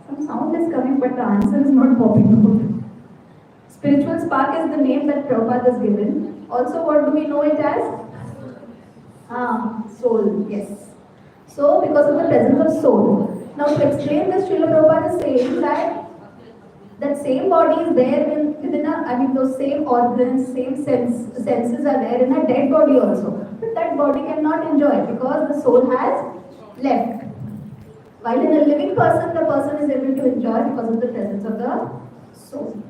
Some sound is coming, but the answer is not popping out. Spiritual spark is the name that Prabhupada has given. Also, what do we know it as? Soul, yes. So, because of the presence of soul. Now, to explain this, Srila Prabhupada is saying that same body is there within those same organs, same senses are there in a dead body also. But that body cannot enjoy because the soul has left. While in a living person, the person is able to enjoy because of the presence of the soul.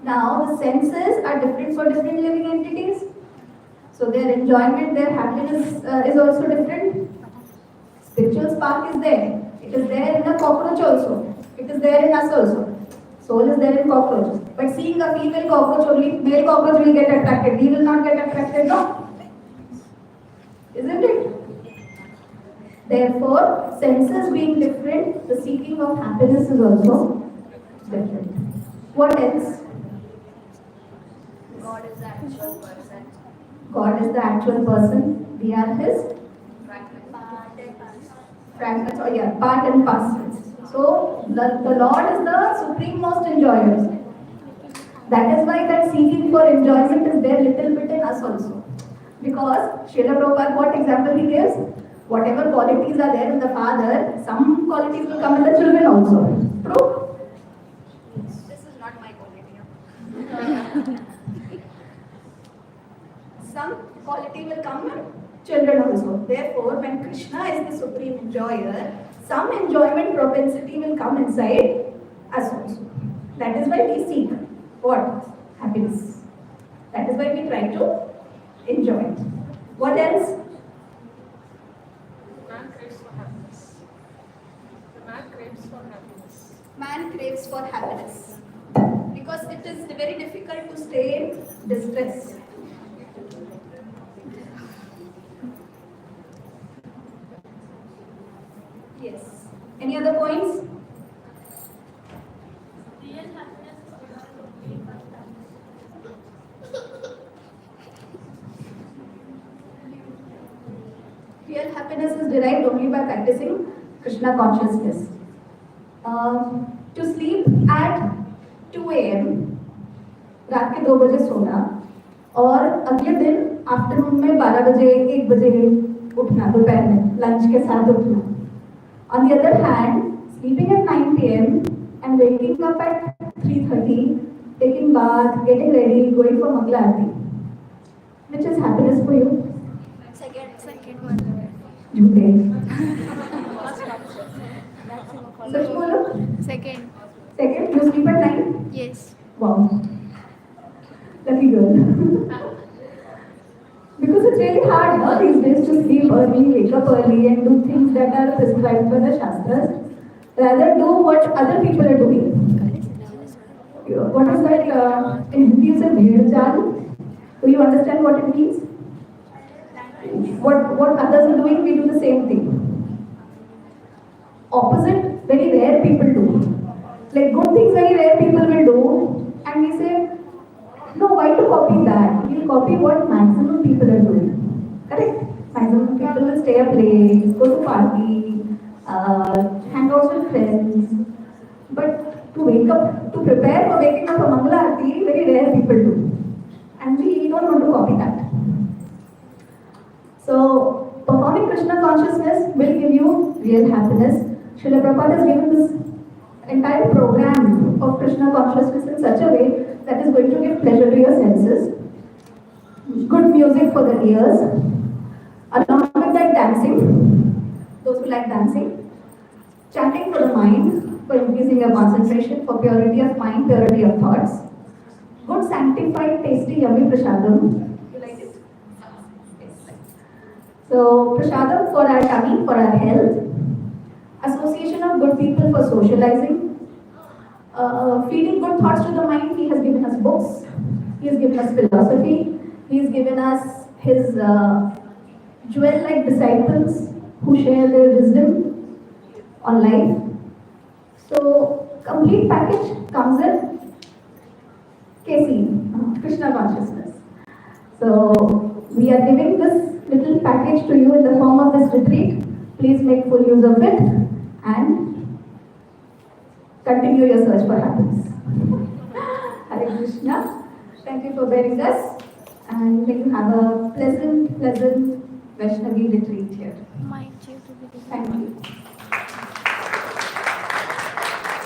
Now, the senses are different for different living entities. So, their enjoyment, their happiness is also different. Spiritual spark is there. It is there in a cockroach also. It is there in us also. Soul is there in cockroach. But seeing a female cockroach, only male cockroach will get attracted. We will not get attracted, no? Isn't it? Therefore, senses being different, the seeking of happiness is also different. What else? God is the actual person. God is the actual person. We are his fragments, part and parcels. So, the Lord is the supreme most enjoyer. That is why that seeking for enjoyment is there little bit in us also. Because Srila Prabhupada, what example he gives? Whatever qualities are there in the father, some qualities will come in the children also. True? This is not my quality. Some quality will come in children also. Therefore, when Krishna is the supreme enjoyer, some enjoyment propensity will come inside us also. That is why we seek what? Happiness. That is why we try to enjoy it. What else? Man craves for happiness. The man craves for happiness. Man craves for happiness. Because it is very difficult to stay in distress. Yes. Any other points? Real happiness is derived only by practicing Krishna consciousness. To sleep at 2 a.m. रात के 2 बजे सोना और अगले दिन afternoon में 12 बजे 1 बजे उठना दोपहर में लंच के साथ उठना. On the other hand, sleeping at 9 p.m. and waking up at 3:30, taking bath, getting ready, going for Mangala Aarti. Which is happiness for you? Second one. झूठे. Second. Second, you sleep at night? Yes. Wow, lucky girl. Because it's really hard these days to sleep early, wake up early, and do things that are prescribed by the Shastras. Rather do what other people are doing. What is that? In Hindi, you say bhed chal. Do you understand what it means? What others are doing, we do the same thing. Opposite, very rare people do. Like good things, very rare people will do, and we say, no, why to copy that? We'll copy what maximum people are doing. Correct? Maximum people will stay up late, go to party, hang out with friends. But to wake up, to prepare for waking up for Mangala Aarti, very rare people do. And we don't want to copy that. So, performing Krishna consciousness will give you real happiness. Srila Prabhupada has given this entire program of Krishna consciousness in such a way that is going to give pleasure to your senses, good music for the ears, along with that dancing, those who like dancing, chanting for the mind, for increasing your concentration, for purity of mind, purity of thoughts, good sanctified, tasty, yummy prasadam. You like it? Yes. So, prasadam for our tummy, for our health, association of good people for socializing, feeding good thoughts to the mind. He has given us books, he has given us philosophy, he has given us his jewel-like disciples who share their wisdom on life. So, complete package comes in KC, Krishna consciousness. So, we are giving this little package to you in the form of this retreat. Please make full use of it and continue your search for happiness. Hare Krishna. Thank you for bearing us, and may you have a pleasant Vaishnavi retreat here. Thank you.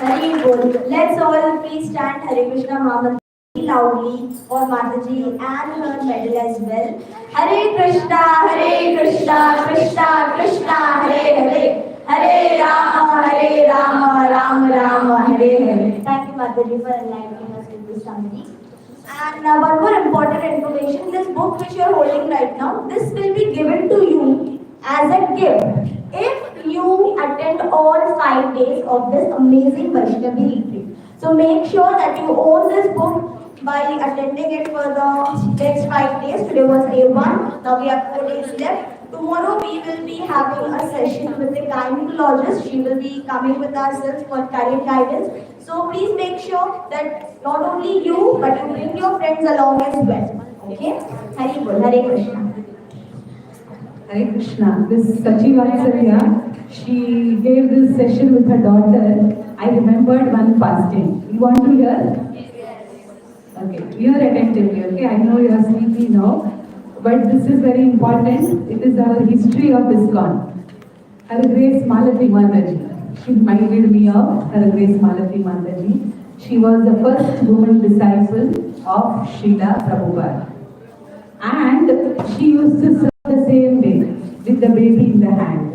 Very good. Let's all please stand Hare Krishna Mahamantra loudly for Mataji and her medal as well. Hare Krishna, Krishna Krishna, Hare Hare. Hare Rama, Rama Rama, Hare Hare. Thank you, Mataji, for enlightening us with this summary. And one more important information, this book which you are holding right now, this will be given to you as a gift if you attend all 5 days of this amazing Vaishnavi retreat. So make sure that you own this book by attending it for the next 5 days. Today was day 1, now we have 4 days left. Tomorrow we will be having a session with the gynecologist. She will be coming with ourselves for career guidance. So please make sure that not only you, but you bring your friends along as well. Okay? Hari Bol, Hare Krishna. Hare Krishna. This Sachi Vatsalya, she gave this session with her daughter. I remembered one fasting. You want to hear? Okay, hear attentively, okay? I know you are sleepy now, but this is very important. It is our history of ISKCON. Her Grace Malati Mataji. She reminded me of Her Grace Malati Mataji. She was the first woman disciple of Srila Prabhupada. And she used to serve the same way with the baby in the hand.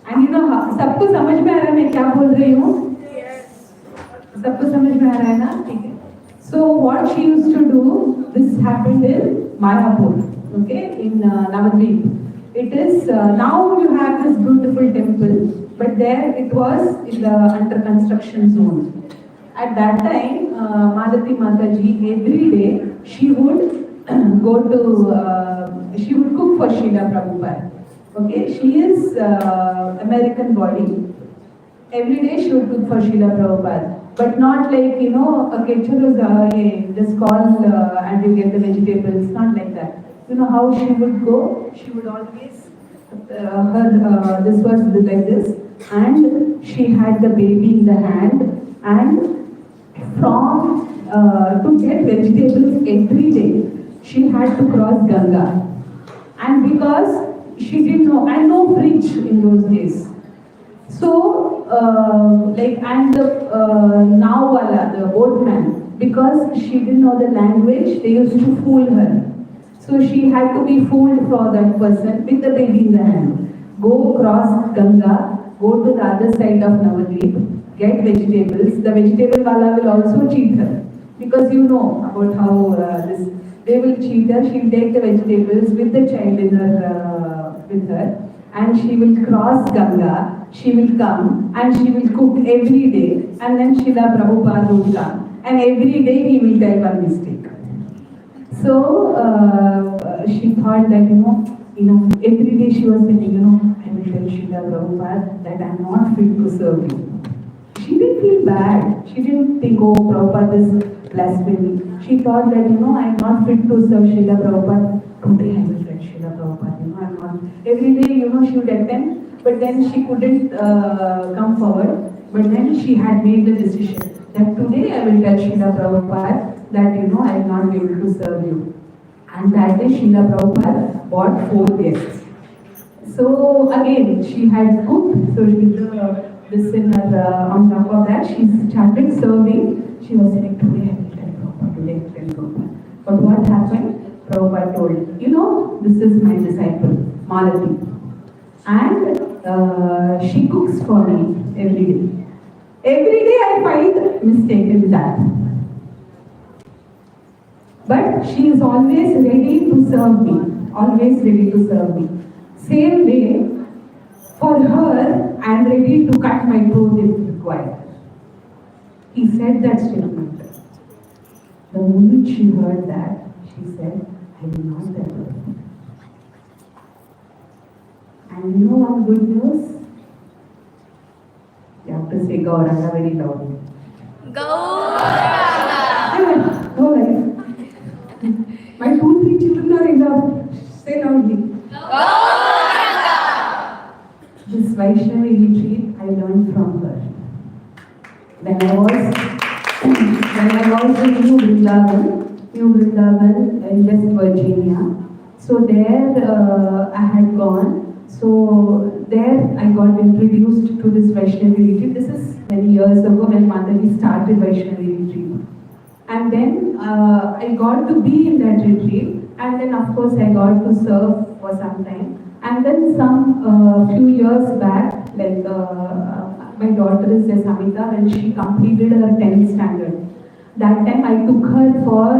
And you know, सबको समझ में आ रहा है मैं क्या बोल रही हूँ? सबको समझ में आ रहा है ना? ठीक है. So what she used to do, this happened in Mayapur, okay, in Navadvip. It is, now you have this beautiful temple, but there it was in the under construction zone. At that time, Malati Mataji, every day, she would go to, she would cook for Srila Prabhupada. Okay, she is American body. Every day she would cook for Srila Prabhupada. But not like, you know, okay, chalo, just call and you get the vegetables, not like that. You know how she would go? She would always, this was like this, and she had the baby in the hand, and from, to get vegetables every day, she had to cross Ganga. And because she didn't know, and no fridge in those days. So, and the Nawala, the boatman, because she didn't know the language, they used to fool her. So she had to be fooled for that person with the baby in the hand. Go cross Ganga, go to the other side of Navadvip, get vegetables, the vegetable wala will also cheat her. Because you know about how they will cheat her. She will take the vegetables with the child in her, with her, and she will cross Ganga. She will come and she will cook every day, and then Srila Prabhupada will come, and every day he will tell one mistake. So she thought that every day she was thinking, I will tell Srila Prabhupada that I am not fit to serve you. She didn't feel bad. She didn't think, oh, Prabhupada is blasphemy. She thought that, I am not fit to serve Srila Prabhupada. Today I will tell Srila Prabhupada, I'm not. Every day, she would attend, but then she couldn't come forward. But then she had made the decision that today I will tell Srila Prabhupada that, I will not be able to serve you. And that day Srila Prabhupada bought 4 guests. So again, she had cooked, so with this in her, on top of that, she started serving. She was saying, today I will tell Prabhupada, today I will tell Prabhupada. But what happened? Prabhupada told, this is my disciple, Malati. And she cooks for me every day. Every day I find mistake in that. But she is always ready to serve me. Always ready to serve me. Same way, for her, I am ready to cut my throat if required. He said that statement. The moment she heard that, she said, I will not tell her. And you know one good news? You have to say Gauranga very loudly. Gauranga! No life. My 2, 3 children are enough. Say loudly. Gauranga! This Vaishnavi retreat I learned from her. When I was in New Vrindavan in West Virginia. So there I had gone. So there I got introduced to this Vaishnavi retreat. This is many years ago when Mataji started Vaishnavi retreat. And then I got to be in that retreat, and then of course I got to serve for some time. And then some few years back, like my daughter is Samita, when she completed her 10th standard. That time I took her for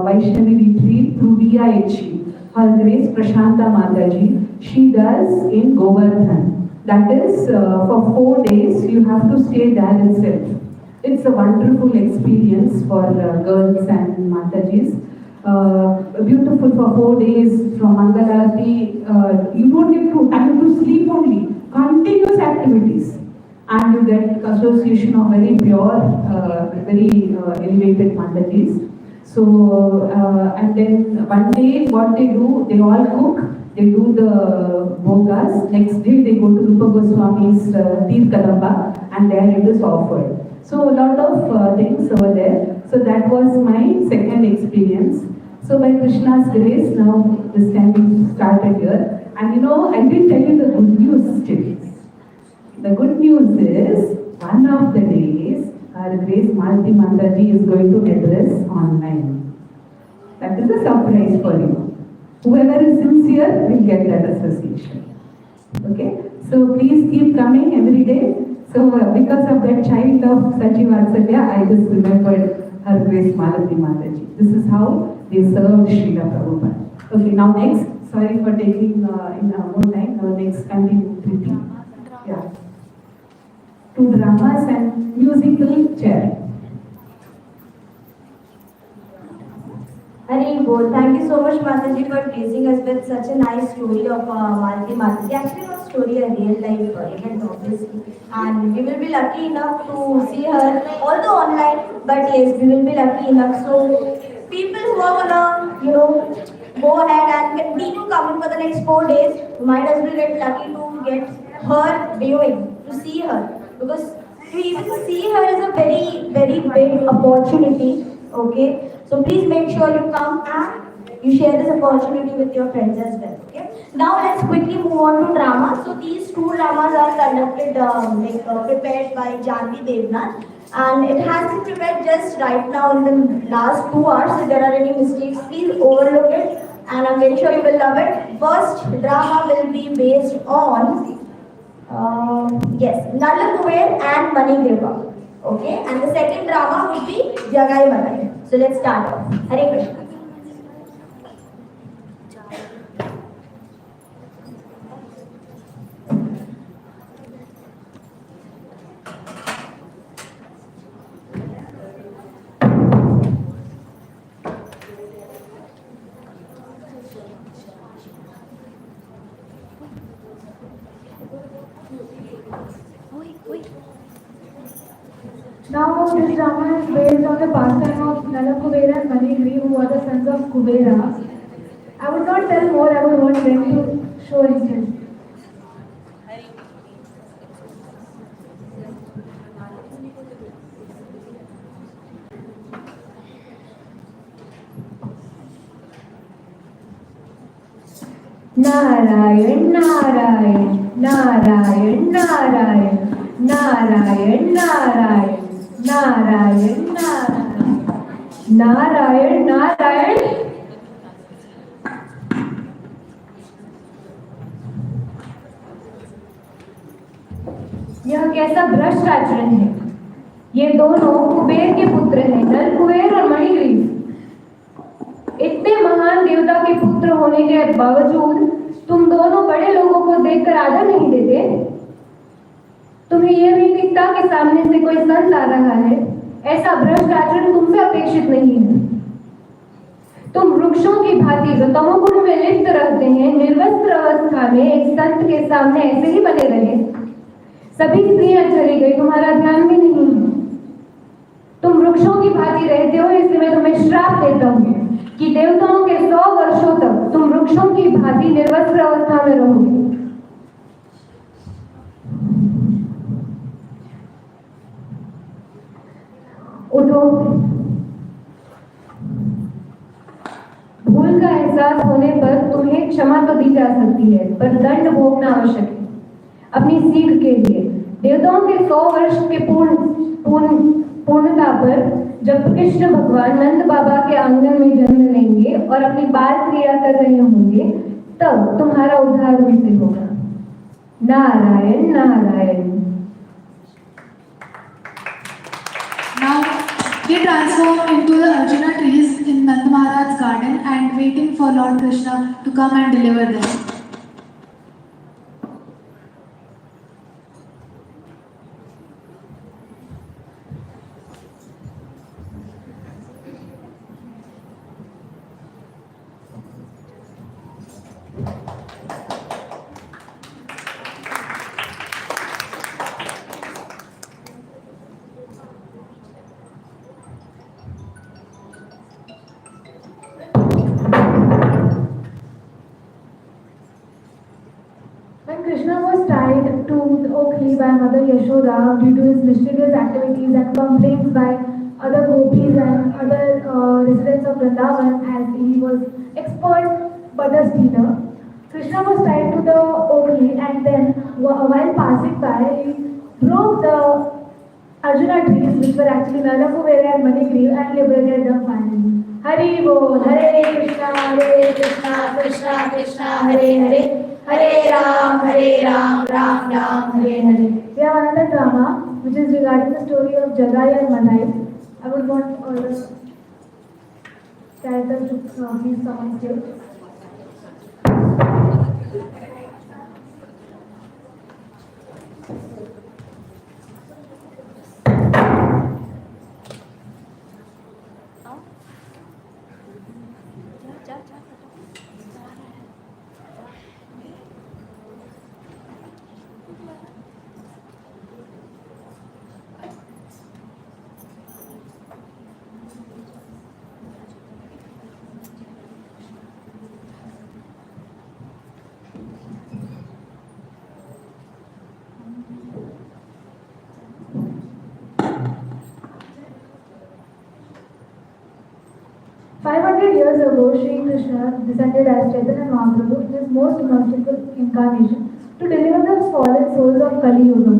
Vaishnavi retreat through VIHE. Her Grace Prashanta Mataji, she does in Govardhan. That is for 4 days you have to stay there itself. It's a wonderful experience for girls and Matajis. Beautiful for 4 days from Mangalarati. You don't get time to sleep only. Continuous activities. And you get association of very pure, very elevated Matajis. So, and then one day what they do, they all cook. They do the bhogas. Next day they go to Rupa Goswami's Tirthalamba, and there it is offered. So a lot of things over there. So that was my second experience. So by Krishna's grace, now this time we started here. And I didn't tell you the good news still. The good news is, one of the days, our Grace Malati Mataji is going to address online. That is a surprise for you. Whoever is sincere will get that association. Okay? So please keep coming every day. So because of that child of Sachi Vatsalya, I just remembered her Grace Malati Mataji. This is how they served Srila Prabhupada. Okay, now next. Sorry for taking more time. Now next, continue. Yeah. 2 dramas and musical chair. Hari Bol. Thank you so much, Mataji, for gracing us with such a nice story of Malati Mataji. Actually, not story, a real life event, obviously. And we will be lucky enough to see her, although online, but yes, we will be lucky enough. So, people who are gonna, go ahead and continue coming for the next 4 days, might as well get lucky to get her viewing, to see her. Because to even see her is a very, very big opportunity. Okay, so please make sure you come and you share this opportunity with your friends as well. Okay, now let's quickly move on to drama. So these 2 dramas are conducted, prepared by Janvi Devnath, and it has been prepared just right now in the last 2 hours. If there are any mistakes, please overlook it, and I'm very sure you will love it. First drama will be based on Yes, Nalla Kuber and Manigriva. Okay, and the second drama would be Jagai Malai. So let's start off. Hare Krishna. Now, this drama is based on the pastime of Nala Kubera and Manigri, who are the sons of Kubera. I would not tell more, I would want them to show instead. Narayan, Narayan, Narayan, Narayan, Narayan, Narayan, Narayan, Narayan, Narayan, Narayan. यह कैसा भ्रष्ट आचरण है। ये दोनों कुबेर के पुत्र हैं, नल कुबेर और मणिग्रीव। इतने महान देवता के पुत्र होने के बावजूद तुम दोनों बड़े लोगों को देखकर आदर नहीं देते। तुम्हें यह नहीं दिखता कि सामने से कोई संत आ रहा है। ऐसा भ्रष्ट आचरण तुमसे अपेक्षित नहीं है। तुम वृक्षों की भांति जो तमोगुण में लिप्त रहते हैं, निर्वस्त्र अवस्था में एक संत के सामने ऐसे ही बने रहे। सभी स्त्रियां चली गई, तुम्हारा ध्यान भी नहीं है। तुम वृक्षों की भांति रहते हो, इसलिए मैं तुम्हें श्राप देता हूँ कि देवताओं के 100 वर्षों तक तुम वृक्षों की भांति निर्वस्त्र अवस्था में रहोगे। उठो। भूल का एहसास होने पर तुम्हें क्षमा तो दी जा सकती है, पर दंड भोगना आवश्यक है अपनी सीख के लिए। देवताओं के 100 वर्ष के पूर्णता पर जब कृष्ण भगवान नंद बाबा के आंगन में जन्म लेंगे और अपनी बाल क्रिया कर रहे होंगे, तब तुम्हारा उद्धार उनसे होगा। Narayan Narayan. Now they transform into the Arjuna trees in Nand Maharaj's garden and waiting for Lord Krishna to come and deliver them. When Krishna was tied to the oak tree by Mother Yashoda due to his mischievous activities and complaints by other gopis and other residents of Vrindavan, as he was expert butter stealer, Krishna was tied to the oak tree, and then while passing by, he broke the Arjuna trees, which were actually Nalakuvera and Manigriv, and liberated them finally. Hari Bol, Hare Krishna, Krishna Krishna, Hare Hare. Hare Ram, Ram Ram, Hare Hare. We have another drama which is regarding the story of Jagai and Malai. I would want all the characters to please come on stage. Years ago, Sri Krishna descended as Chaitanya Mahaprabhu in his most merciful incarnation to deliver the fallen souls of Kali Yuga.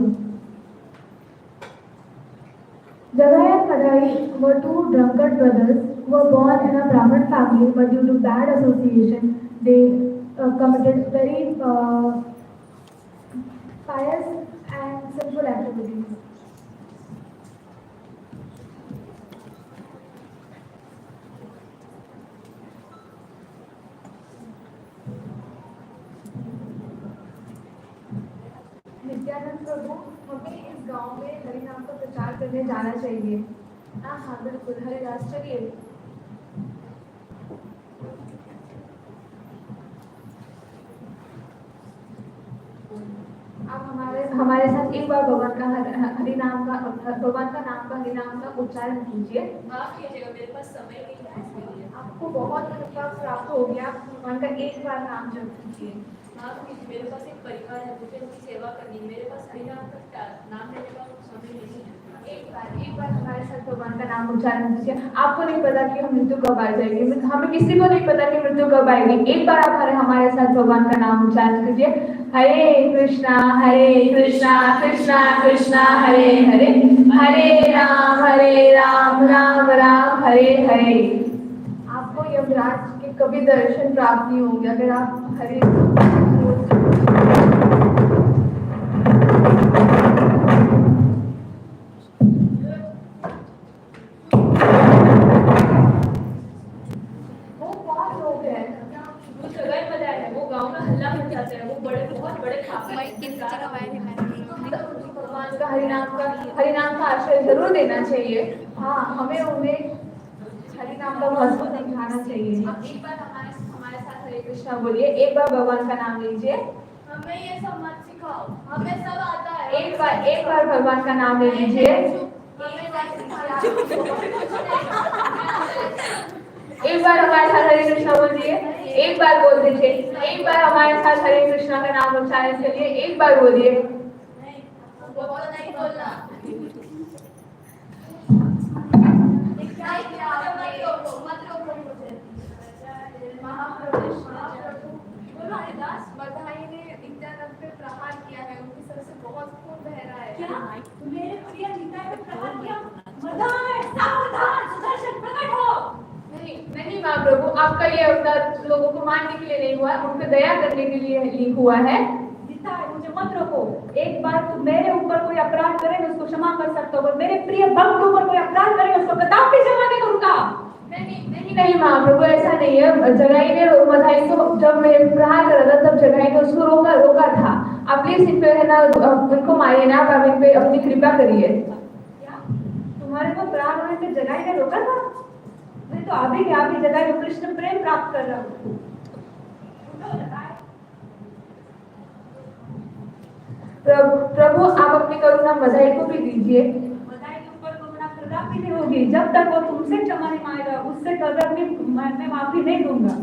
Jagai and Madai were two drunkard brothers who were born in a Brahmin family, but due to bad association, they committed very pious and simple activities. Nityanand प्रभु, हमें इस गांव में हरिनाम का प्रचार करने जाना चाहिए। हाँ हाँ बिल्कुल, हरिदास चलिए। आप हमारे साथ एक बार भगवान का हरिनाम का भगवान का नाम का हरिनाम का उच्चारण कीजिए। माफ कीजिएगा, मेरे पास समय नहीं है इसके लिए। आपको बहुत कृपा प्राप्त हो गया, भगवान का एक बार नाम जप कीजिए। माफ कीजिए, मेरे पास एक परिवार है, मुझे उनकी सेवा करनी है, मेरे पास हरिनाम का नाम लेने का समय नहीं है। एक बार हमारे साथ भगवान का नाम उच्चारण कीजिए। आपको नहीं पता कि हम मृत्यु कब आ जाएगी, हमें किसी को नहीं पता कि मृत्यु कब आएगी। एक बार आप हमारे साथ भगवान का नाम उच्चारण कीजिए। हरे कृष्णा कृष्णा कृष्णा हरे हरे, हरे राम राम राम हरे हरे। आपको यमराज के कभी दर्शन प्राप्त नहीं होंगे अगर आप हरे हरिनाम का आश्रय जरूर देना चाहिए। हाँ, हमें उन्हें हरिनाम का महत्व समझाना चाहिए। एक बार हमारे साथ हरे कृष्णा बोलिए। एक बार भगवान का नाम लीजिए। हमें ये सब मत सिखाओ, हमें सब आता है। एक बार भगवान का नाम ले लीजिए। एक बार हमारे साथ हरे कृष्णा बोलिए। एक बार बोल दीजिए। एक बार हमारे साथ हरे कृष्णा का नाम उच्चारण करिए। एक बार बोलिए। नहीं बोलना। बधाई ने नित्यानंद पे प्रहार किया है, उनकी सर से बहुत खून बह रहा है। क्या मेरे प्रिय नित्यानंद पे प्रहार किया? मर्दान, सावधान, सुदर्शन प्रकट हो। नहीं माँ प्रभु, आपका ये अवतार लोगों को मारने के लिए नहीं हुआ, उन पे दया करने के लिए हुआ है। जीता है, मुझे मत रोको। एक बार तुम मेरे ऊपर कोई अपराध करे मैं उसको क्षमा कर सकता हूँ, मेरे प्रिय भक्त के ऊपर कोई अपराध करे उसको कदापि क्षमा नहीं करूंगा। नहीं महाप्रभु, ऐसा नहीं है। जगाई ने बधाई को जब मैं प्रहार कर रहा था तब जगाई ने उसको रोका था। आप प्लीज इन पे है ना उनको मारिए ना, आप इन पे अपनी कृपा करिए। तुम्हारे को प्रहार होने से जगाई ने रोका था? मैं तो अभी के अभी जगाई को कृष्ण प्रेम प्राप्त कर रहा हूँ। प्रभु आप अपनी करुणा बधाई को भी दीजिए। कदापि नहीं होगी जब तक वो तुमसे क्षमा नहीं मांगेगा, उससे कदापि मैं माफी नहीं दूंगा।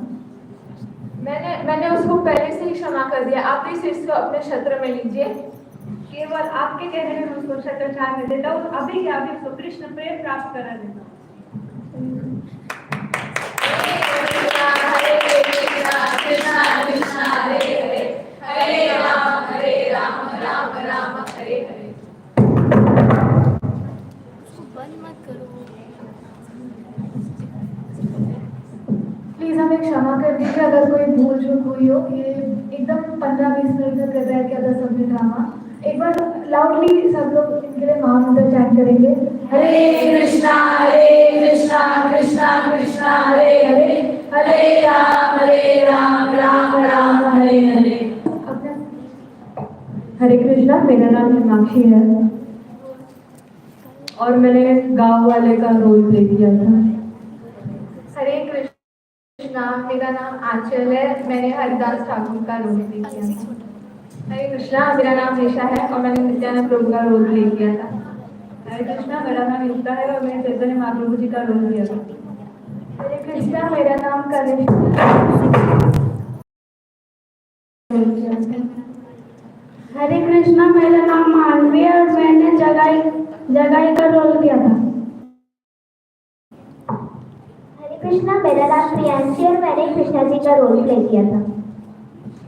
मैंने उसको पहले से ही क्षमा कर दिया, आप प्लीज इसको अपने क्षेत्र में लीजिए। केवल आपके कहने में उसको क्षत्र में देता हूँ, अभी के अभी उसको कृष्ण प्रेम प्राप्त करा देता हूँ। हरे कृष्णा कृष्णा कृष्णा हरे हरे, हरे राम राम राम हरे हरे। प्लीज हमें क्षमा कर दीजिए अगर कोई भूल चूक हुई हो। ये एकदम 15-20 मिनट तक रह गया था सबने ड्रामा। एक बार लाउडली सब लोग इनके लिए महामंत्र चैंट करेंगे। हरे कृष्णा कृष्णा कृष्णा हरे हरे, हरे राम राम हरे हरे। हरे कृष्णा, मेरा नाम हिमाक्षी है और मैंने गांव वाले का रोल प्ले किया था। हरे कृष्णा, मेरा नाम आंचल है, मैंने हरिदास ठाकुर का रोल प्ले किया था। हरे कृष्णा, मेरा नाम निशा है और मैंने नित्यानंद प्रभु का रोल प्ले किया था। हरे कृष्णा, मेरा नाम युक्ता है और मैंने चैतन्य महाप्रभु जी का रोल किया था। हरे कृष्णा, मेरा नाम कनिष्ठ। हरे कृष्णा, मेरा नाम मानवी है और मैंने जगाई का रोल किया था। हरे कृष्णा, मेरा नाम प्रियांशी और मैंने कृष्णा जी का रोल प्ले किया था।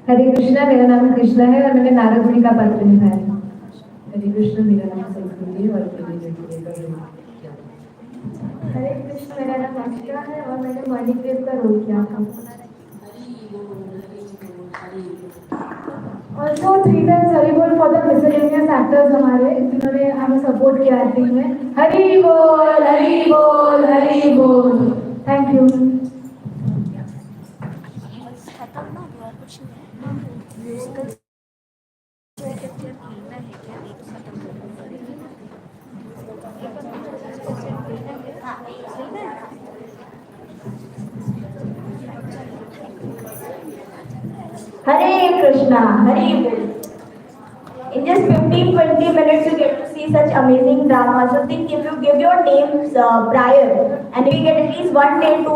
हरे कृष्णा, मेरा नाम कृष्णा है और मैंने नारद मुनि का पात्र निभाया था। हरे कृष्णा, मेरा नाम संस्कृति है और हरे कृष्ण, मेरा नाम अक्षरा है और मैंने मणिदेव का रोल किया था। ऑल्सो 3 times हरी बोल फॉर द मिसलेनियस एक्टर्स हमारे जिन्होंने हमें सपोर्ट किया एक्टिंग में. हरी बोल हरी बोल हरी बोल. Thank you. Hare Krishna, Hare Bol. In just 15-20 minutes, you get to see such amazing drama. So think if you give your names prior, and we get at least one day to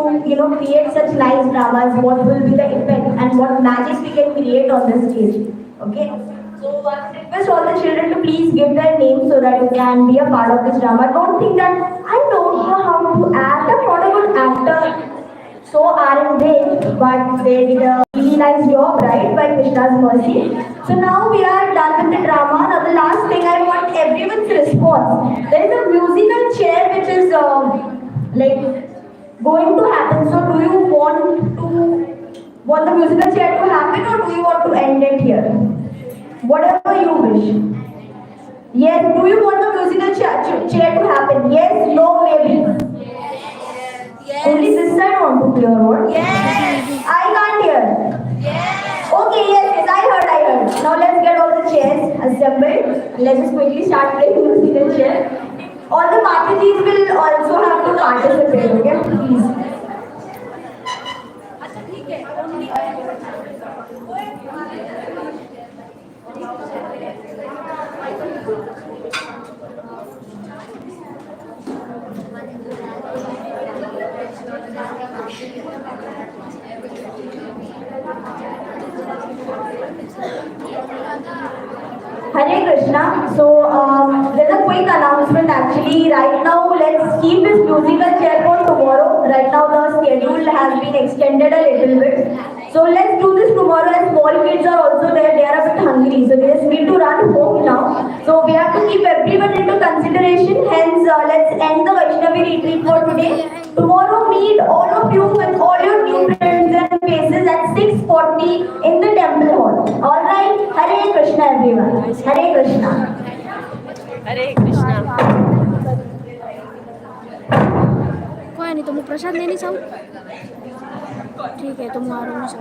create such nice dramas, what will be the effect and what magic we can create on the stage. Okay. So I would request all the children to please give their names so that you can be a part of this drama. Don't think that I don't know how to act. I'm not a good actor. So aren't they? But they did a really nice job, right? By Krishna's mercy. So now we are done with the drama. Now the last thing I want everyone's response. There is a musical chair which is like going to happen. So do you want the musical chair to happen or do you want to end it here? Whatever you wish. Yes. Do you want the musical chair to happen? Yes. No. Maybe. Only this side want to hear what? Yes. I can't hear. Yes. Okay, yes, I heard. Now let's get all the chairs assembled. Let's just quickly start playing musical chair. All the Matajis will also have to participate, okay? Please. Hare Krishna. So there's a quick announcement actually. Right now, let's keep this musical chair for tomorrow. Right now, the schedule has been extended a little bit. So let's do this tomorrow. As small kids are also there, they are a bit hungry, so they just need to run home now. So we have to keep everyone into consideration. Hence, let's end the Vaishnavi retreat for today. Tomorrow, meet all of you with all your new friends and faces at 6:40 in the temple hall. All right. Hare Krishna, everyone. Hare Krishna. हरे कृष्णा. कोई नहीं, तुम प्रसाद लेनी चाहो? ठीक है, तुम मारो मुझे.